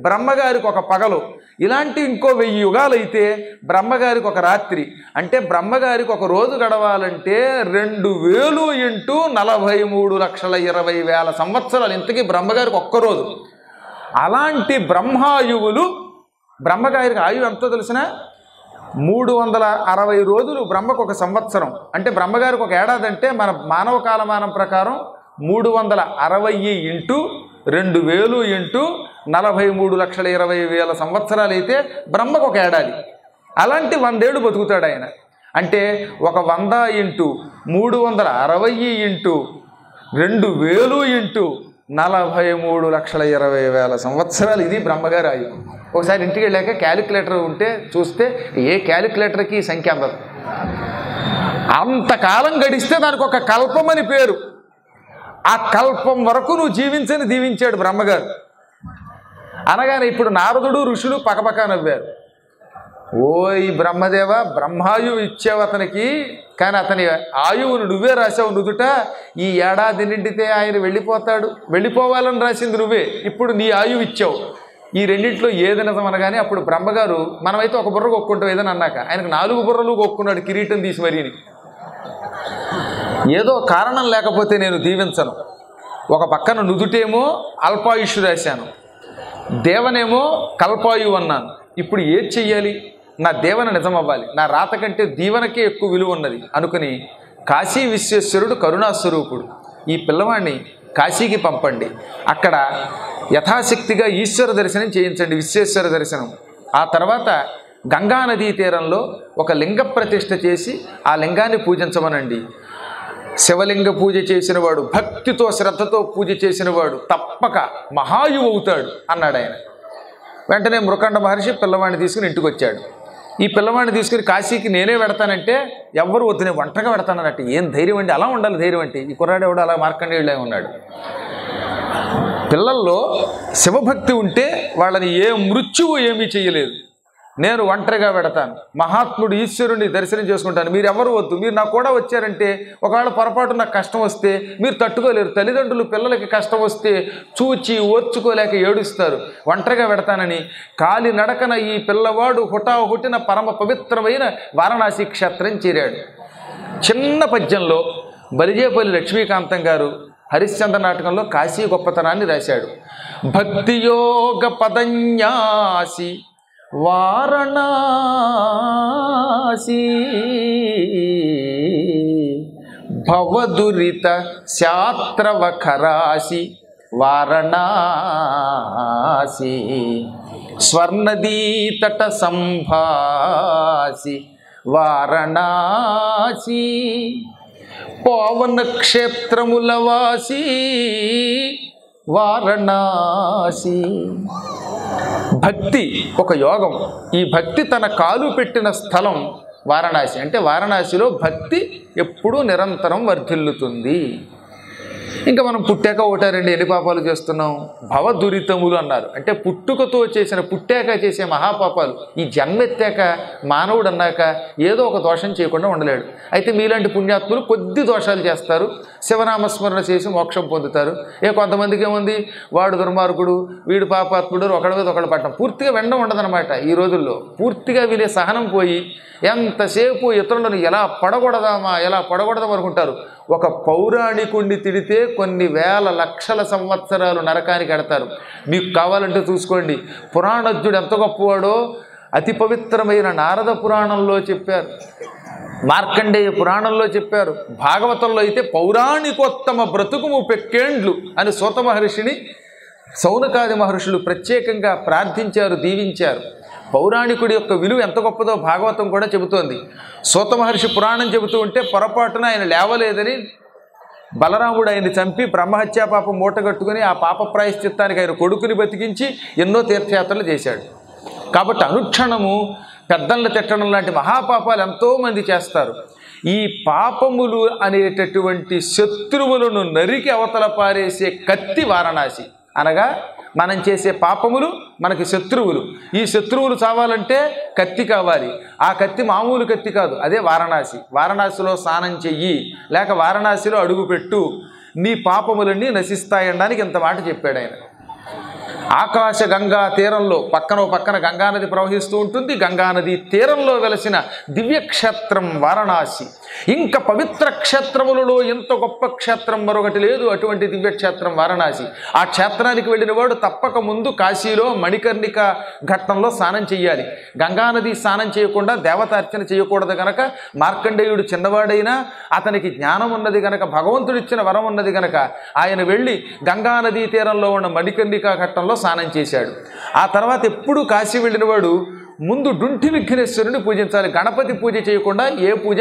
బ్రహ్మగారికి ఒక పగలు, ఇలాంటి ఇంకో 1000 యుగాలైతే బ్రహ్మగారికి ఒక రాత్రి. అంటే బ్రహ్మగారికి ఒక రోజు గడవాలంటే 2000 × 43,20,000 సంవత్సరాలు. ఇంతకీ బ్రహ్మగారికి ఒక్కరోజు. అలాంటి బ్రహ్మాయువులు, బ్రహ్మగారికి ఆయువు ఎంతో తెలిసిన 360 రోజులు బ్రహ్మకు ఒక సంవత్సరం. అంటే బ్రహ్మగారికి ఒక ఏడాది అంటే మన మానవ కాలమానం ప్రకారం 360 × 2000 × 43,20,000 సంవత్సరాలు అయితే బ్రహ్మకు ఒక ఏడాది. అలాంటి 100 ఏళ్ళు బతుకుతాడు ఆయన. అంటే ఒక 100 × 360 × 2000 × 43,20,000 సంవత్సరాలు. ఇది బ్రహ్మగారి ఆయువు. ఒకసారి ఇంటికి వెళ్ళాక క్యాలిక్యులేటర్ ఉంటే చూస్తే ఏ క్యాలిక్యులేటర్కి ఈ సంఖ్య అందదు. అంతకాలం గడిస్తే దానికి ఒక కల్పం అని పేరు. ఆ కల్పం వరకు నువ్వు జీవించని దీవించాడు బ్రహ్మగారు. అనగానే ఇప్పుడు నారదుడు ఋషులు పకపక నవ్వారు. ఓ ఈ బ్రహ్మదేవ, బ్రహ్మాయువు ఇచ్చావు అతనికి, కానీ అతని ఆయువును నువ్వే రాసావు నుదుట. ఈ ఏడాది నిండితే ఆయన వెళ్ళిపోతాడు, వెళ్ళిపోవాలని రాసింది నువ్వే, ఇప్పుడు నీ ఆయువు ఇచ్చావు. ఈ రెండింటిలో ఏది నిజం అనగానే అప్పుడు బ్రహ్మగారు, మనమైతే ఒక బుర్ర కొక్కుంటాం ఏదని అన్నాక, ఆయనకు 4 బుర్రలు కొక్కున్నాడు కిరీటం తీసి మరీని. ఏదో కారణం లేకపోతే నేను దీవించను. ఒక పక్కన నుదుటేమో అల్పాయుషు రాశాను, దేవనేమో కల్పాయువు అన్నాను. ఇప్పుడు ఏది చెయ్యాలి? నా దేవన నిజం అవ్వాలి, నా రాత కంటే దీవనకే ఎక్కువ విలువ ఉన్నది అనుకుని కాశీ విశ్వేశ్వరుడు కరుణాస్వరూపుడు, ఈ పిల్లవాడిని కాశీకి పంపండి, అక్కడ యథాశక్తిగా ఈశ్వర దర్శనం చేయించండి, విశ్వేశ్వర దర్శనం. ఆ తర్వాత గంగానదీ తీరంలో ఒక లింగ ప్రతిష్ఠ చేసి ఆ లింగాన్ని పూజించమనండి. శివలింగ పూజ చేసినవాడు, భక్తితో శ్రద్ధతో పూజ చేసినవాడు తప్పక మహాయువు అవుతాడు అన్నాడు ఆయన. వెంటనే మృకండ మహర్షి పిల్లవాడిని తీసుకుని ఇంటికి వచ్చాడు. ఈ పిల్లవాడిని తీసుకుని కాశీకి నేనే పెడతానంటే ఎవరు వద్దు, నేను ఒంటరిగా పెడతానన్నట్టు. ఏం ధైర్యం అండి, అలా ఉండాలి ధైర్యం అంటే. ఈ కుర్రాడు ఎవడు అలా మార్కండేయుడే ఉన్నాడు. పిల్లల్లో శివభక్తి ఉంటే వాళ్ళని ఏ మృత్యువు ఏమీ చేయలేదు. నేను ఒంటరిగా పెడతాను, మహాత్ముడు ఈశ్వరుని దర్శనం చేసుకుంటాను, మీరు ఎవరు వద్దు. మీరు నాకు కూడా వచ్చారంటే ఒకవేళ పొరపాటు నాకు కష్టం వస్తే మీరు తట్టుకోలేరు. తల్లిదండ్రులు పిల్లలకి కష్టం వస్తే చూచి ఓర్చుకోలేక ఏడుస్తారు. ఒంటరిగా పెడతానని కాలి నడకన ఈ పిల్లవాడు హుటాహుటిన పరమ పవిత్రమైన వారణాసి క్షేత్రం చేరాడు. చిన్న పద్యంలో బలిజేపల్లి లక్ష్మీకాంతం గారు హరిశ్చంద్ర నాటకంలో కాశీ గొప్పతనాన్ని రాశాడు. భక్తియోగ పదన్యాసి వారణాసి భవదురిత శాత్రవఖరాసి వారణాసి స్వర్ణదీతట సంభాసి వారణాసి పవన క్షేత్రములవాసి వారణాసి. భక్తి ఒక యోగం. ఈ భక్తి తన కాలు పెట్టిన స్థలం వారణాసి. అంటే వారణాసిలో భక్తి ఎప్పుడూ నిరంతరం వర్ధిల్లుతుంది. ఇంకా మనం పుట్టాక ఒకటారండి ఎన్ని పాపాలు చేస్తున్నాం? భవదురితములు అన్నారు. అంటే పుట్టుకతో చేసిన, పుట్టాక చేసే మహాపాపాలు. ఈ జన్మెత్తాక మానవుడు అన్నాక ఏదో ఒక దోషం చేయకుండా ఉండలేడు. అయితే మీలాంటి పుణ్యాత్ములు కొద్ది దోషాలు చేస్తారు, శివనామస్మరణ చేసి మోక్షం పొందుతారు. కొంతమందికి ఏముంది, వాడు దుర్మార్గుడు, వీడు పాపాత్ముడు, ఒకడి మీద ఒకడు పట్టడం. పూర్తిగా వెండం ఉండదన్నమాట. ఈ రోజుల్లో పూర్తిగా వినే సహనం పోయి ఎంతసేపు ఇతరులను ఎలా పడగొడదామా అనుకుంటారు. ఒక పౌరాణికుణ్ణి తిడితే కొన్ని వేల లక్షల సంవత్సరాలు నరకానికి ఎడతారు. మీకు కావాలంటే చూసుకోండి, పురాణజ్ఞుడు ఎంత గొప్పవాడో అతి పవిత్రమైన నారద పురాణంలో చెప్పారు, మార్కండేయ పురాణంలో చెప్పారు, భాగవతంలో అయితే పౌరాణికోత్తమ బ్రతుకుము పెక్కేండ్లు అని సూత మహర్షిని సౌనకాది మహర్షులు ప్రత్యేకంగా ప్రార్థించారు, దీవించారు. పౌరాణికుడి యొక్క విలువ ఎంత గొప్పదో భాగవతం కూడా చెబుతోంది. సూత మహర్షి పురాణం చెబుతూ ఉంటే పొరపాటున ఆయన లేవలేదని బలరాముడు ఆయన్ని చంపి బ్రహ్మహత్యా పాపం మూటగట్టుకుని ఆ పాప ప్రాయశ్చిత్తానికి ఆయన కొడుకుని బతికించి ఎన్నో తీర్థయాత్రలు చేశాడు. కాబట్టి అనుక్షణము పెద్దలను తిట్టడం లాంటి మహాపాపాలు ఎంతోమంది చేస్తారు. ఈ పాపములు అనేటటువంటి శత్రువులను నరికి అవతల పారేసే కత్తి వారణాసి. అనగా మనం చేసే పాపములు మనకి శత్రువులు. ఈ శత్రువులు చావాలంటే కత్తి కావాలి. ఆ కత్తి మామూలు కత్తి కాదు, అదే వారణాసి. వారణాసిలో స్నానం చెయ్యి, లేక వారణాసిలో అడుగుపెట్టు, నీ పాపములన్నీ నశిస్తాయనడానికి ఇంత మాట చెప్పాడు ఆయన. ఆకాశ గంగా తీరంలో పక్కన గంగానది ప్రవహిస్తూ ఉంటుంది. గంగానది తీరంలో వెలసిన దివ్యక్షేత్రం వారణాసి. ఇంకా పవిత్ర క్షేత్రములలో ఎంత గొప్ప క్షేత్రం మరొకటి లేదు. అటువంటి దివ్యక్షేత్రం వారణాసి. ఆ క్షేత్రానికి వెళ్ళిన వాడు తప్పక ముందు కాశీలో మణికర్ణిక ఘట్టంలో స్నానం చెయ్యాలి. గంగానది స్నానం చేయకుండా దేవతార్చన చేయకూడదు గనక మార్కండేయుడు చిన్నవాడైనా అతనికి జ్ఞానం ఉన్నది గనక, భగవంతుడిచ్చిన వరం ఉన్నది గనక ఆయన వెళ్ళి గంగానదీ తీరంలో ఉన్న మణికర్ణిక ఘట్టంలో స్నానం చేశాడు. ఆ తర్వాత ఎప్పుడు కాశీ వెళ్ళిన వాడు ముందు డుంఠి విఘ్నేశ్వరుని పూజించాలి. గణపతి పూజ చేయకుండా ఏ పూజ